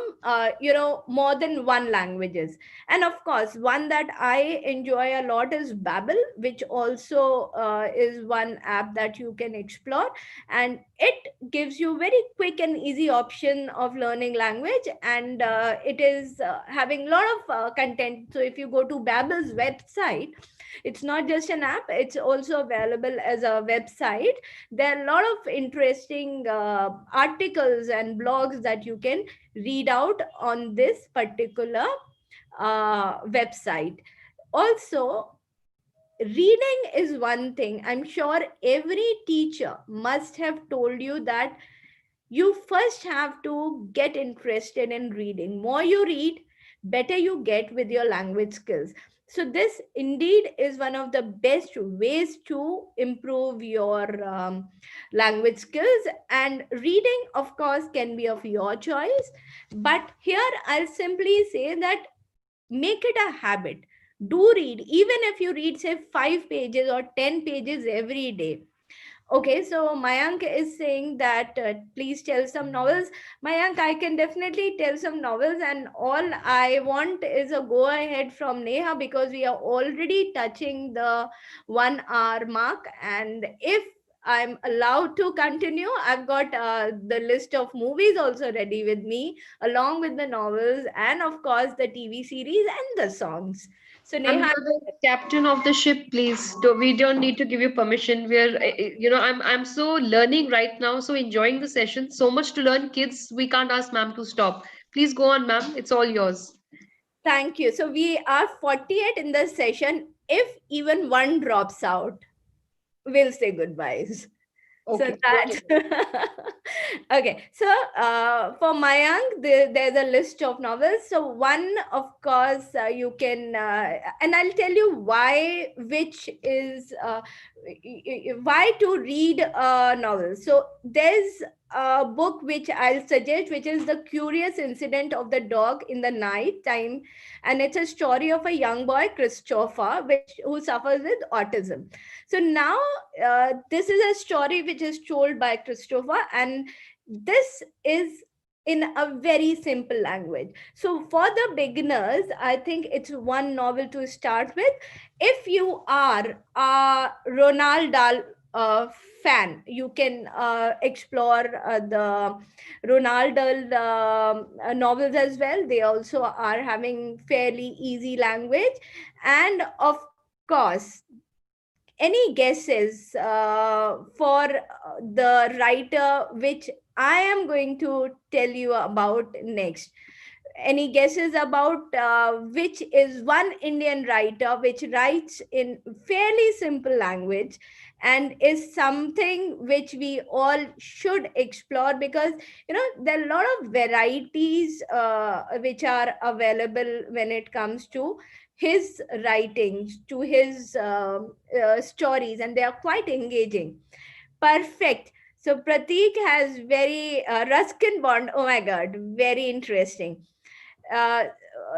more than one languages. And of course, one that I enjoy a lot is Babbel, which also is one app that you can explore, and it gives you very quick and easy option of learning language. And it is having a lot of content. So if you go to Babbel's website, it's not just an app, it's also available as a website. There are a lot of interesting articles and blogs that you can read out on this particular website. Also, reading is one thing. I'm sure every teacher must have told you that you first have to get interested in reading. More you read, better you get with your language skills. So this indeed is one of the best ways to improve your language skills. And reading, of course, can be of your choice, but here I'll simply say that make it a habit. Do read, even if you read say 5 pages or 10 pages every day. Okay, so Mayank is saying that please tell some novels. Mayank, I can definitely tell some novels, and all I want is a go ahead from Neha, because we are already touching the 1 hour mark. And if I'm allowed to continue, I've got the list of movies also ready with me, along with the novels, and of course, the TV series and the songs. So, Ma'am, Neha, you're the captain of the ship, please. We don't need to give you permission. I'm so learning right now, so enjoying the session. So much to learn, kids. We can't ask ma'am to stop. Please go on, ma'am. It's all yours. thank you. So we are 48 in the session. If even one drops out, we'll say goodbyes. So Okay, that noted, ma'am. okay. So for Mayank, there's a list of novels. So one, of course, you can, and I'll tell you why. Which is why to read a novel. So there's a book which I'll suggest, which is The Curious Incident of the Dog in the Night Time, and it's a story of a young boy, Christopher, which who suffers with autism. So now this is a story which is told by Christopher, and this is in a very simple language. So for the beginners, I think it's one novel to start with. If you are a Ronald Dahl fan, you can explore the Ronald Dahl novels as well. They also are having fairly easy language. And of course, any guesses for the writer which I am going to tell you about next? Any guesses about which is one Indian writer which writes in fairly simple language and is something which we all should explore, because there are a lot of varieties which are available when it comes to his writings, to his stories, and they are quite engaging. Perfect. So Pratik has very Ruskin Bond. Oh my God, very interesting.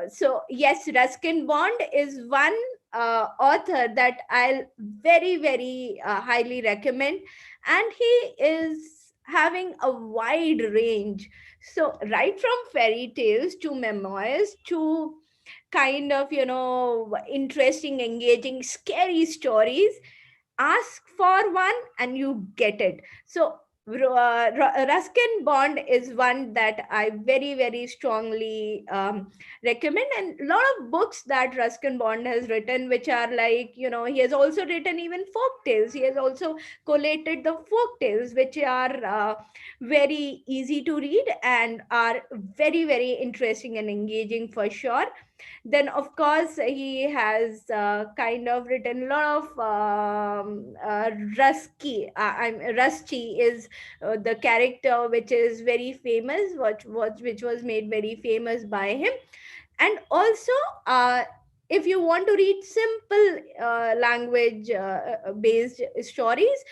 So yes, Ruskin Bond is one author that I'll very highly recommend, and he is having a wide range. So right from fairy tales to memoirs to kind of interesting, engaging, scary stories, ask for one and you get it. So Ruskin Bond is one that I very strongly recommend, and a lot of books that Ruskin Bond has written, which are like, he has also written even folk tales. He has also collated the folk tales, which are very easy to read and are very interesting and engaging for sure. Then of course he has kind of written a lot of Rusty is the character which is very famous, which was made very famous by him. And also, if you want to read simple language based stories,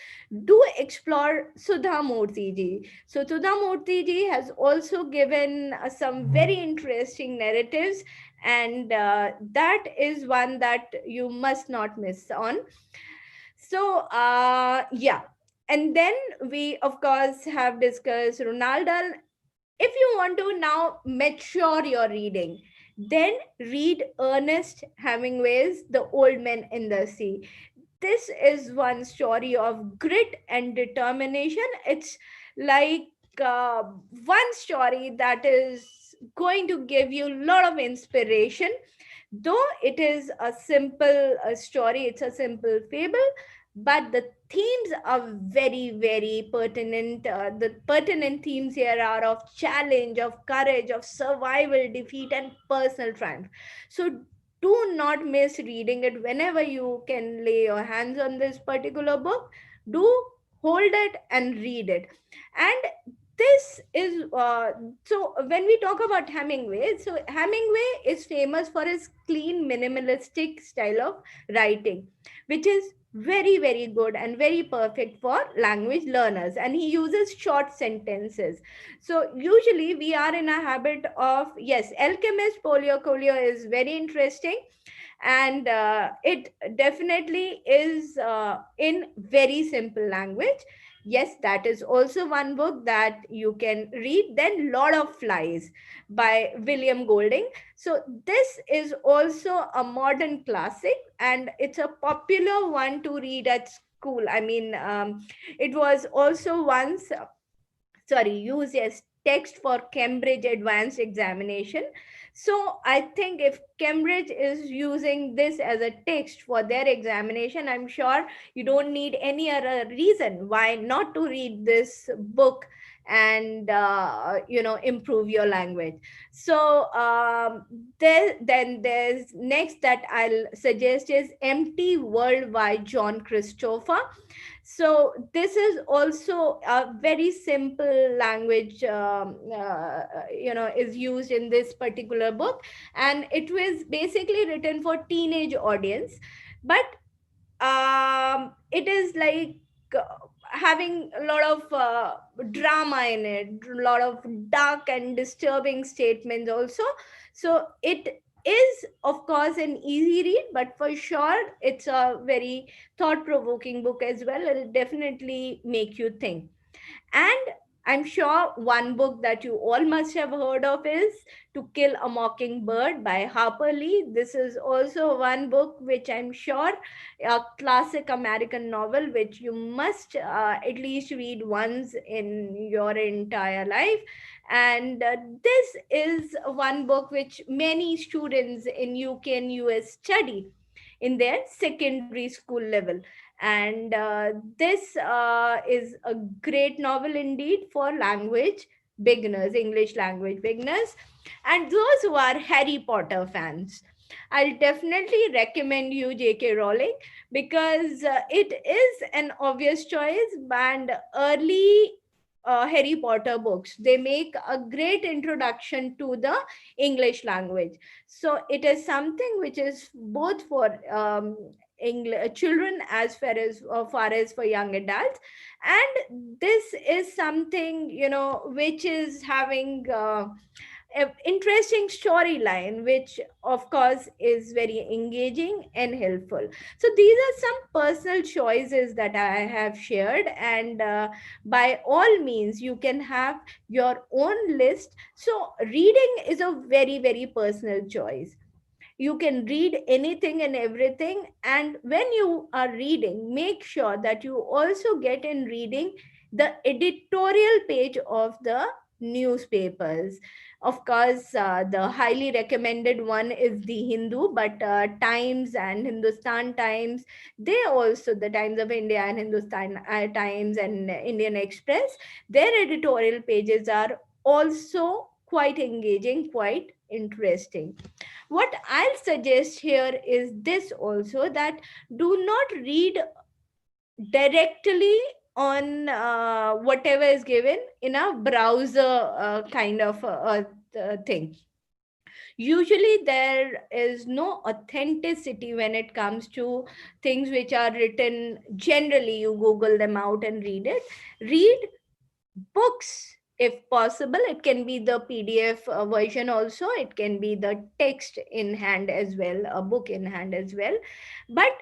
do explore Sudha Murthy ji. So Sudha Murthy ji has also given some very interesting narratives, and that is one that you must not miss on. So yeah. And then we of course have discussed Ronaldo. If you want to now mature your reading, then read Ernest Hemingway's The Old Man in the Sea. This is one story of grit and determination. It's like uh, one story that is going to give you a lot of inspiration. Though it is a simple story, it's a simple fable, but the themes are very pertinent. The pertinent themes here are of challenge, of courage, of survival, defeat, and personal triumph. So do not miss reading it. Whenever you can lay your hands on this particular book, do hold it and read it. And this is so when we talk about Hemingway, so Hemingway is famous for his clean minimalistic style of writing, which is very good and very perfect for language learners, and he uses short sentences. So usually we are in a habit of, yes, Alchemist Polio Coelho is very interesting, and it definitely is in very simple language. Yes, that is also one book that you can read. Then Lord of Flies by William Golding. So this is also a modern classic, and it's a popular one to read at school. I mean, it was also once used as text for Cambridge advanced examination. So I think if Cambridge is using this as a text for their examination, I'm sure you don't need any other reason why not to read this book and improve your language. So then there's next that I'll suggest is Empty World by John Christopher. So this is also a very simple language, is used in this particular book, and it was basically written for teenage audience. But it is like uh, having a lot of drama in it, a lot of dark and disturbing statements also. So it is of course an easy read, but for sure it's a very thought provoking book as well. It'll definitely make you think. And I'm sure one book that you all must have heard of is To Kill a Mockingbird by Harper Lee. This is also one book which I'm sure, a classic American novel, which you must at least read once in your entire life. And this is one book which many students in UK and US study in their secondary school level. And this is a great novel indeed for language beginners, English language beginners, and those who are Harry Potter fans. I'll definitely recommend you J.K. Rowling, because it is an obvious choice. And early Harry Potter books, they make a great introduction to the English language. So it is something which is both for children as far as for young adults. And this is something, which is having interesting storyline, which of course is very engaging and helpful. So these are some personal choices that I have shared, and by all means you can have your own list. So reading is a very, very personal choice. You can read anything and everything, and when you are reading, make sure that you also get in reading the editorial page of the newspapers. Of course, the highly recommended one is the Hindu, but Times and Hindustan Times, they also, the Times of India and Hindustan Times and Indian Express, their editorial pages are also quite engaging, quite interesting. What I'll suggest here is this also, that do not read directly on whatever is given in a browser kind of thing. Usually there is no authenticity when it comes to things which are written. Generally you google them out and read it. Read books if possible. It can be the PDF version also, it can be the text in hand as well, a book in hand as well. But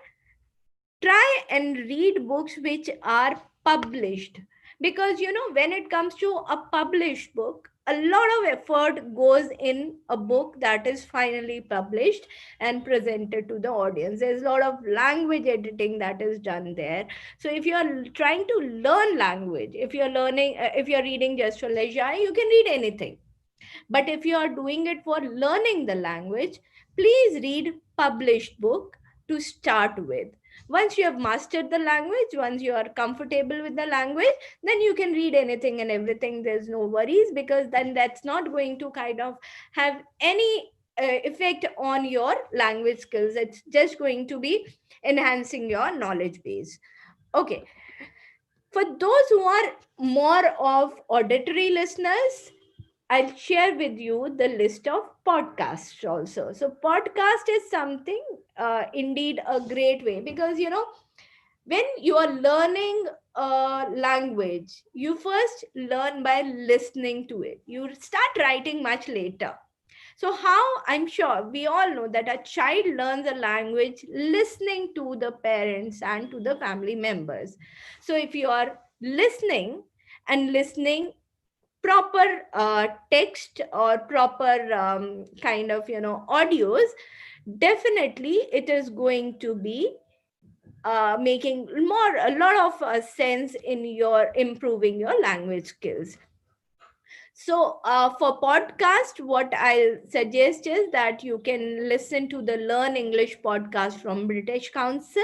try and read books which are published, because when it comes to a published book, a lot of effort goes in a book that is finally published and presented to the audience. There's a lot of language editing that is done there. So if you're trying to learn language, if you're reading just for leisure, you can read anything. But if you are doing it for learning the language, please read published book to start with. Once you have mastered the language, once you are comfortable with the language, then you can read anything and everything. There's no worries, because then that's not going to kind of have any effect on your language skills. It's just going to be enhancing your knowledge base. Okay, for those who are more of auditory listeners, I'll share with you the list of podcasts also. So, podcast is something indeed a great way, because when you are learning a language, you first learn by listening to it. You start writing much later. So, how I'm sure we all know that a child learns a language listening to the parents and to the family members. So, if you are listening and listening proper text or proper kind of audios, definitely it is going to be making more a lot of sense in your improving your language skills. So for podcast, what I'll suggest is that you can listen to the Learn English podcast from British Council.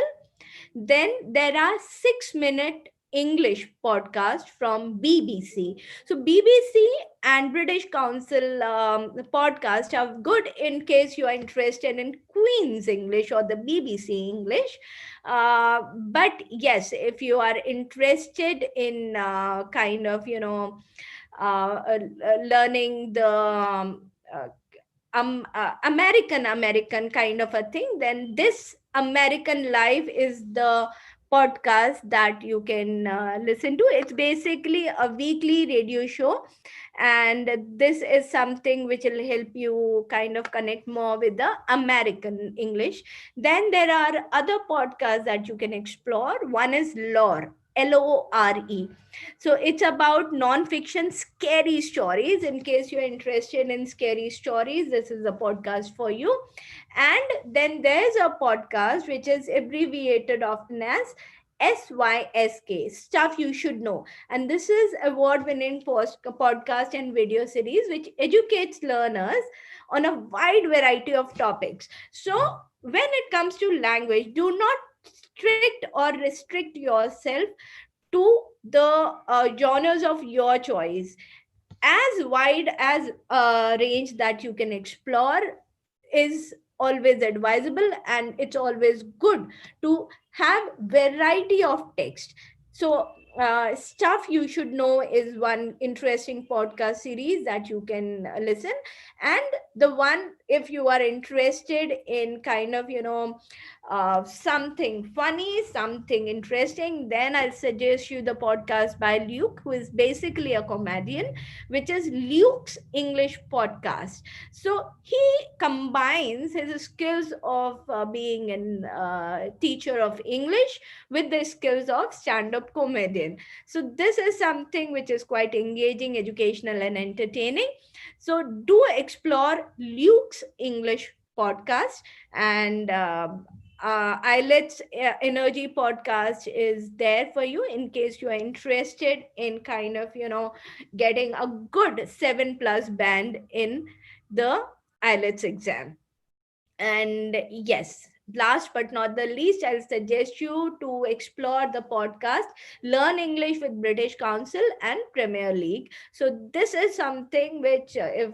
Then there are 6 minute English podcast from BBC. So BBC and British Council podcast are good in case you are interested in Queen's English or the BBC English. But yes, if you are interested in kind of learning the American kind of a thing, then this American Life is the podcast that you can listen to. It's basically a weekly radio show, and this is something which will help you kind of connect more with the American English. Then there are other podcasts that you can explore. One is Lore, Lore. So it's about non-fiction scary stories. In case you're interested in scary stories, this is a podcast for you. And then there's a podcast which is abbreviated often as SYSK, Stuff You Should Know. And this is award-winning podcast and video series which educates learners on a wide variety of topics. So when it comes to language, do not strict or restrict yourself to the genres of your choice. As wide as a range that you can explore is always advisable, and it's always good to have variety of text. So stuff you should know is one interesting podcast series that you can listen. And the one, if you are interested in kind of, something funny, something interesting, then I'll suggest you the podcast by Luke, who is basically a comedian, which is Luke's English podcast. So he combines his skills of being a teacher of English with the skills of stand-up comedian. So this is something which is quite engaging, educational, and entertaining. So do explore Luke's English podcast. And Eyelets Energy podcast is there for you in case you are interested in kind of, getting a good 7+ band in the Eyelets exam. And yes, last but not the least, I'll suggest you to explore the podcast Learn English with British Council and Premier League. So this is something which, if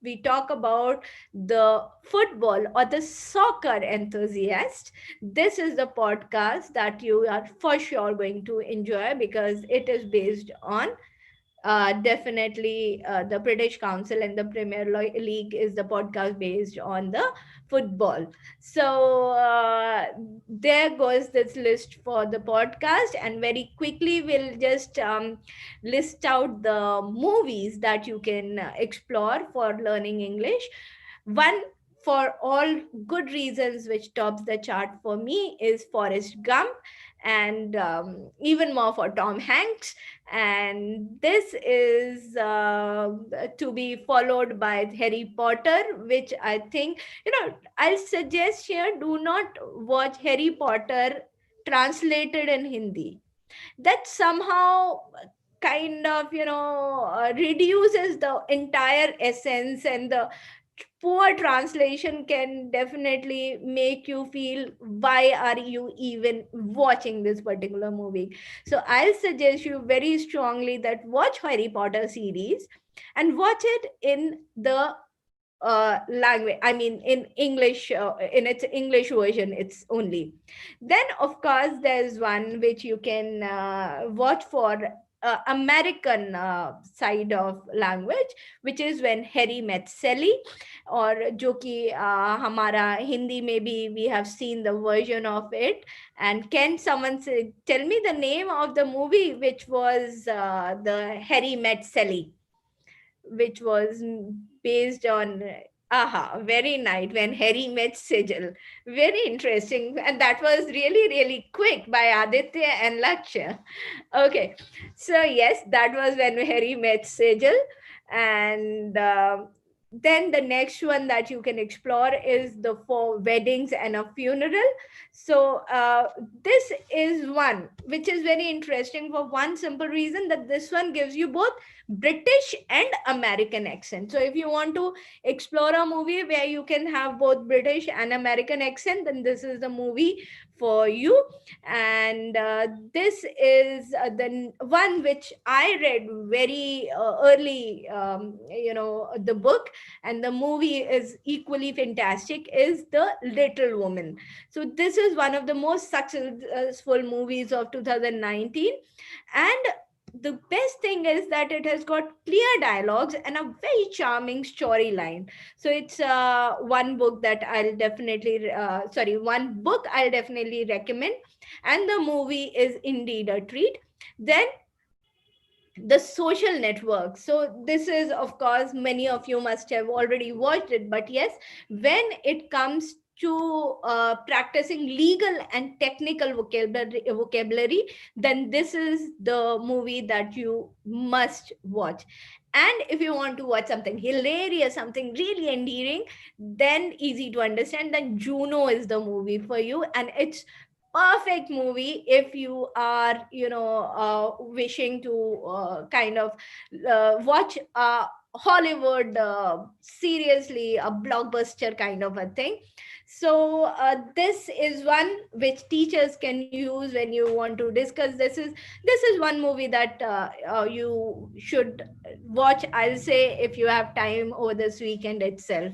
we talk about the football or the soccer enthusiast, this is the podcast that you are for sure going to enjoy, because it is based on definitely the British Council, and the League is the podcast based on the football. So there goes this list for the podcast, and very quickly we'll just list out the movies that you can explore for learning English. One, for all good reasons, which tops the chart for me, is Forrest Gump, and even more for Tom Hanks. And this is to be followed by Harry Potter, which I think, I'll suggest here, do not watch Harry Potter translated in Hindi. That somehow kind of, reduces the entire essence, and the poor translation can definitely make you feel, why are you even watching this particular movie? So I'll suggest you very strongly that watch Harry Potter series, and watch it in the language, I mean in English, in its English version, it's only. Then of course there's one which you can watch for American side of language, which is When Harry Met Sally, or जो कि हमारा Hindi, maybe we have seen the version of it. And can someone tell me the name of the movie which was the Harry Met Sally, which was based on, aha, very nice, When Harry Met Sigil. Very interesting, and that was really really quick by Aditya and Lakshya. Okay, so yes, that was When Harry Met Sigil. And then the next one that you can explore is the Four Weddings and a Funeral. So this is one which is very interesting for one simple reason, that this one gives you both British and American accent. So if you want to explore a movie where you can have both British and American accent, then this is the movie for you. And this is the one which I read very early, the book, and the movie is equally fantastic, is The Little Woman. So this is one of the most successful movies of 2019. And the best thing is that it has got clear dialogues and a very charming storyline. So it's one book that I'll definitely, one book I'll definitely recommend. And the movie is indeed a treat. Then The Social Network. So this is, of course, many of you must have already watched it, but yes, when it comes to practicing legal and technical vocabulary, then this is the movie that you must watch. And if you want to watch something hilarious, something really endearing, then easy to understand, then Juno is the movie for you. And it's perfect movie if you are, wishing to kind of watch Hollywood, seriously a blockbuster kind of a thing. So this is one which teachers can use when you want to discuss. This is one movie that you should watch, I'll say, if you have time over this weekend itself.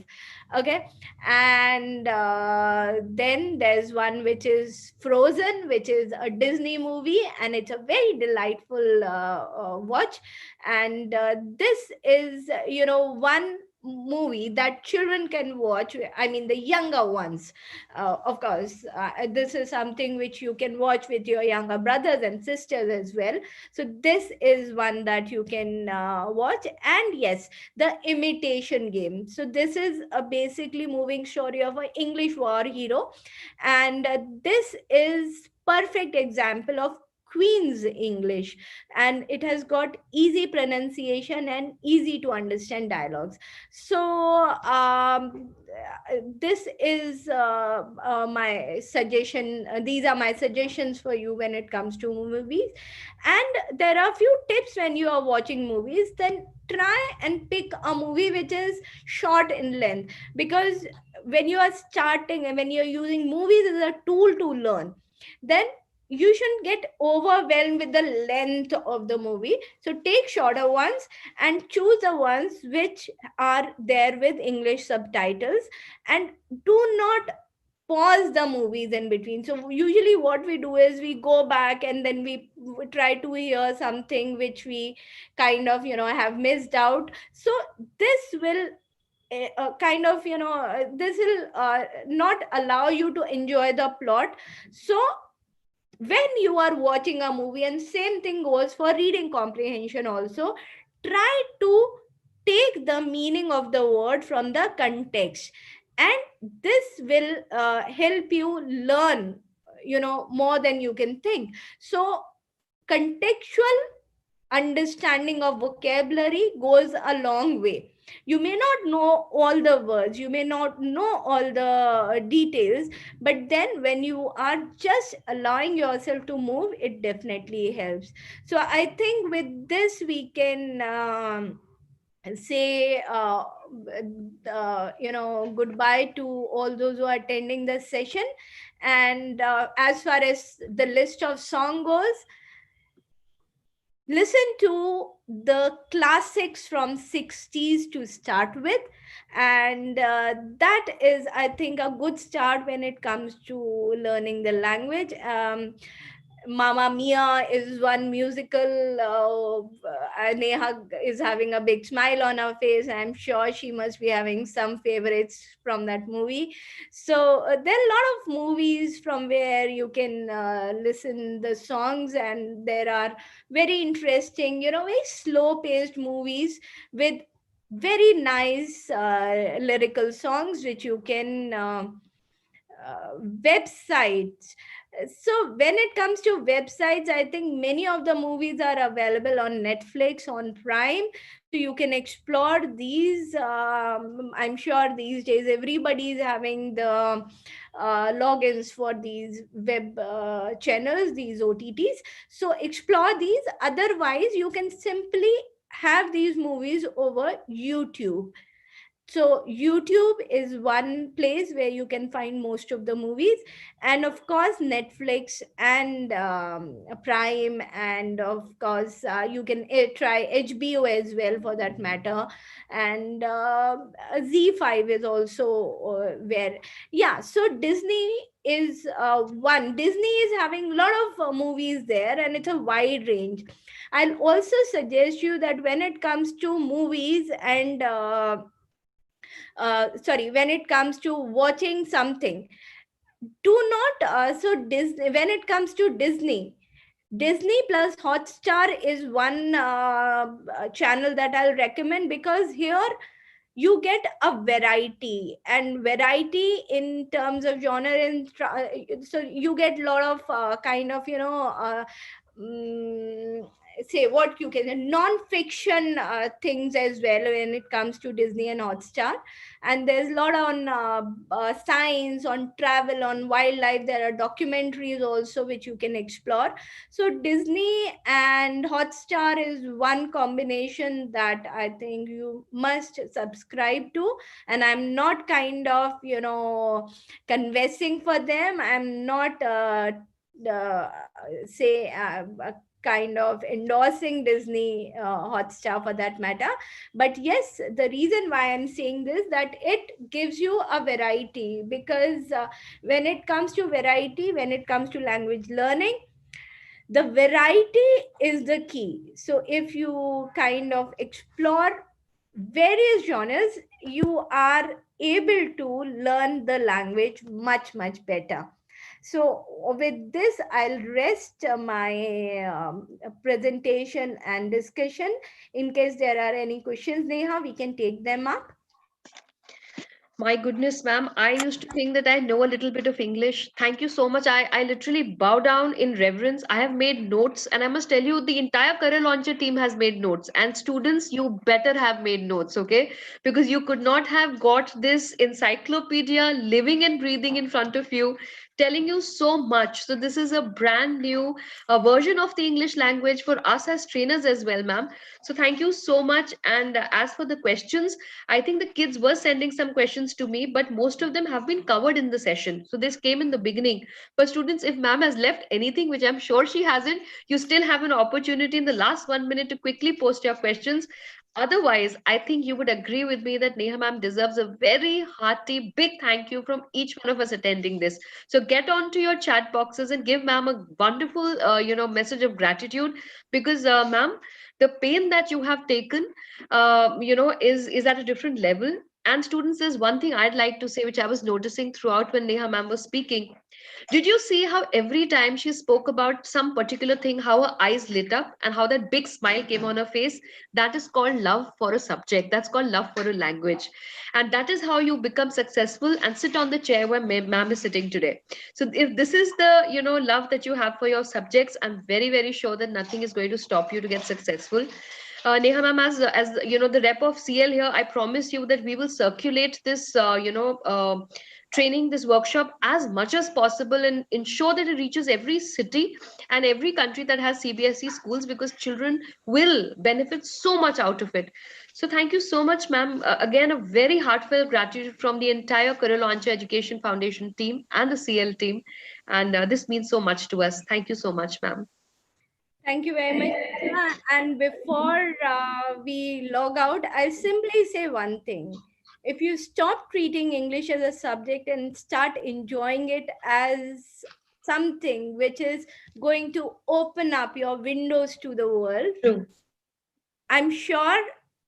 Okay. And then there's one which is Frozen, which is a Disney movie, and it's a very delightful watch. And this is, one movie that children can watch. I mean, the younger ones, of course. This is something which you can watch with your younger brothers and sisters as well. So this is one that you can watch. And yes, the Imitation Game. So this is a basically moving story of an English war hero, and this is perfect example of Queen's English, and it has got easy pronunciation and easy to understand dialogues. So this is my suggestion. These are my suggestions for you when it comes to movies. And there are few tips when you are watching movies. Then try and pick a movie which is short in length, because when you are starting and when you're using movies as a tool to learn, then you shouldn't get overwhelmed with the length of the movie. So take shorter ones and choose the ones which are there with English subtitles, and do not pause the movies in between. So usually what we do is we go back and then we try to hear something which we kind of have missed out. So this will kind of this will not allow you to enjoy the plot. So when you are watching a movie, and same thing goes for reading comprehension also, try to take the meaning of the word from the context, and this will help you learn more than you can think. So contextual understanding of vocabulary goes a long way. You may not know all the words, you may not know all the details, but then when you are just allowing yourself to move, it definitely helps. So I think with this we can say goodbye to all those who are attending the session. And as far as the list of song goes, listen to the classics from 60s to start with. And that is, I think, a good start when it comes to learning the language. Mama Mia is one musical. Neha is having a big smile on her face. I'm sure she must be having some favorites from that movie. So there are a lot of movies from where you can listen the songs, and there are very interesting, very slow paced movies with very nice lyrical songs which you can websites. So when it comes to websites, I think many of the movies are available on Netflix, on Prime, so you can explore these. I'm sure these days everybody is having the logins for these web channels, these OTTs. So explore these. Otherwise, you can simply have these movies over YouTube. So YouTube is one place where you can find most of the movies, and of course Netflix and Prime, and of course you can try HBO as well for that matter. And Z5 is also where, yeah. So Disney is one. Disney is having a lot of movies there, and it's a wide range. I'll also suggest you that when it comes to movies and sorry, when it comes to watching something, do not so Disney, when it comes to Disney plus Hotstar is one channel that I'll recommend, because here you get a variety, and variety in terms of genre, and so you get a lot of kind of mm, say what you can non-fiction things as well when it comes to Disney and Hotstar. And there's a lot on science, on travel, on wildlife. There are documentaries also which you can explore. So Disney and Hotstar is one combination that I think you must subscribe to. And I'm not kind of, confessing for them. I'm not say kind of endorsing Disney Hotstar for that matter. But yes, the reason why I'm saying this, that it gives you a variety, because when it comes to variety, when it comes to language learning, the variety is the key. So if you kind of explore various genres, you are able to learn the language much much better. So with this, I'll rest my presentation and discussion. In case there are any questions, Neha, we can take them up. My goodness, ma'am, I used to think that I know a little bit of English. Thank you so much. I literally bow down in reverence. I have made notes, and I must tell you, the entire Career Launcher team has made notes. And students, you better have made notes, okay? Because you could not have got this encyclopedia living and breathing in front of you, telling you so much. So, this is a brand new version of the English language for us as trainers as well, ma'am. So, thank you so much. And as for the questions, I think the kids were sending some questions to me, but most of them have been covered in the session. So this came in the beginning. But students, if ma'am has left anything, which I'm sure she hasn't, you still have an opportunity in the last 1 minute to quickly post your questions. Otherwise, I think you would agree with me that Neha ma'am deserves a very hearty, big thank you from each one of us attending this. So get on to your chat boxes and give ma'am a wonderful, message of gratitude, because ma'am, the pain that you have taken is at a different level. And students, there's one thing I'd like to say, which I was noticing throughout when Neha ma'am was speaking. Did you see how every time she spoke about some particular thing, how her eyes lit up and how that big smile came on her face? That is called love for a subject. That's called love for a language. And that is how you become successful and sit on the chair where ma'am is sitting today. So if this is the, love that you have for your subjects, I'm very, very sure that nothing is going to stop you to get successful. Neha ma'am, as you know, the rep of CL here, I promise you that we will circulate this, training, this workshop as much as possible and ensure that it reaches every city and every country that has CBSE schools, because children will benefit so much out of it. So thank you so much, ma'am. Again, a very heartfelt gratitude from the entire Career Launcher Education Foundation team and the CL team. And this means so much to us. Thank you so much, ma'am. Thank you very much, Neha. And before we log out, I'll simply say one thing. If you stop treating English as a subject and start enjoying it as something which is going to open up your windows to the world, True. I'm sure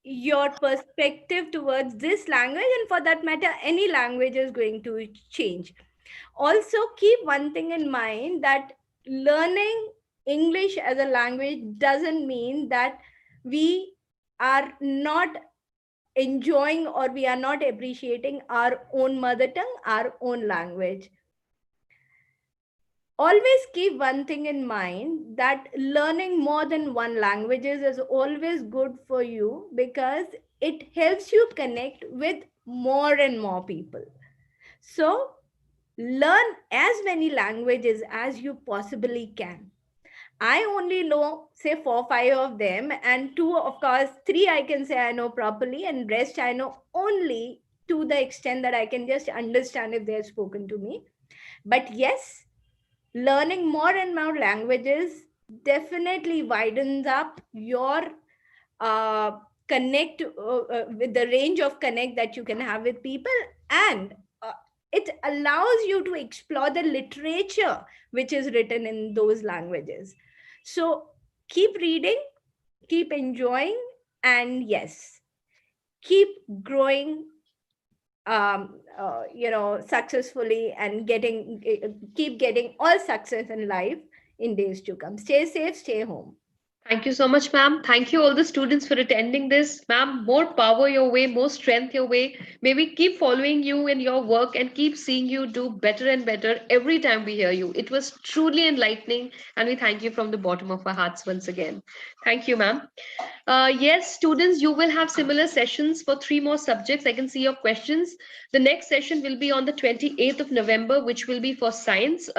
your perspective towards this language, and for that matter, any language, is going to change. Also, keep one thing in mind, that learning English as a language doesn't mean that we are not enjoying or we are not appreciating our own mother tongue, our own language. Always keep one thing in mind, that learning more than one languages is always good for you, because it helps you connect with more and more people. So learn as many languages as you possibly can. I only know, say, 4 5 of them, and two, of course, three I can say I know properly, and rest I know only to the extent that I can just understand if they are spoken to me. But yes, learning more and more languages definitely widens up your uh, connect with the range of connect that you can have with people, and it allows you to explore the literature which is written in those languages. So keep reading, keep enjoying, and yes, keep growing, successfully, and keep getting all success in life in days to come. Stay safe, stay home. Thank you so much, ma'am. Thank you all the students for attending this. Ma'am, more power your way, more strength your way. May we keep following you in your work and keep seeing you do better and better every time we hear you. It was truly enlightening, and we thank you from the bottom of our hearts once again. Thank you, ma'am. Yes, students, you will have similar sessions for three more subjects. I can see your questions. The next session will be on the 28th of November, which will be for science.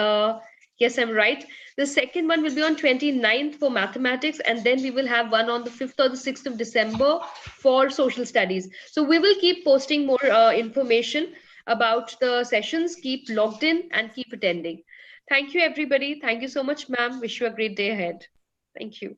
Yes, I'm right. The second one will be on 29th for mathematics, and then we will have one on the 5th or the 6th of December for social studies. So we will keep posting more information about the sessions. Keep logged in and keep attending. Thank you, everybody. Thank you so much, ma'am. Wish you a great day ahead. Thank you.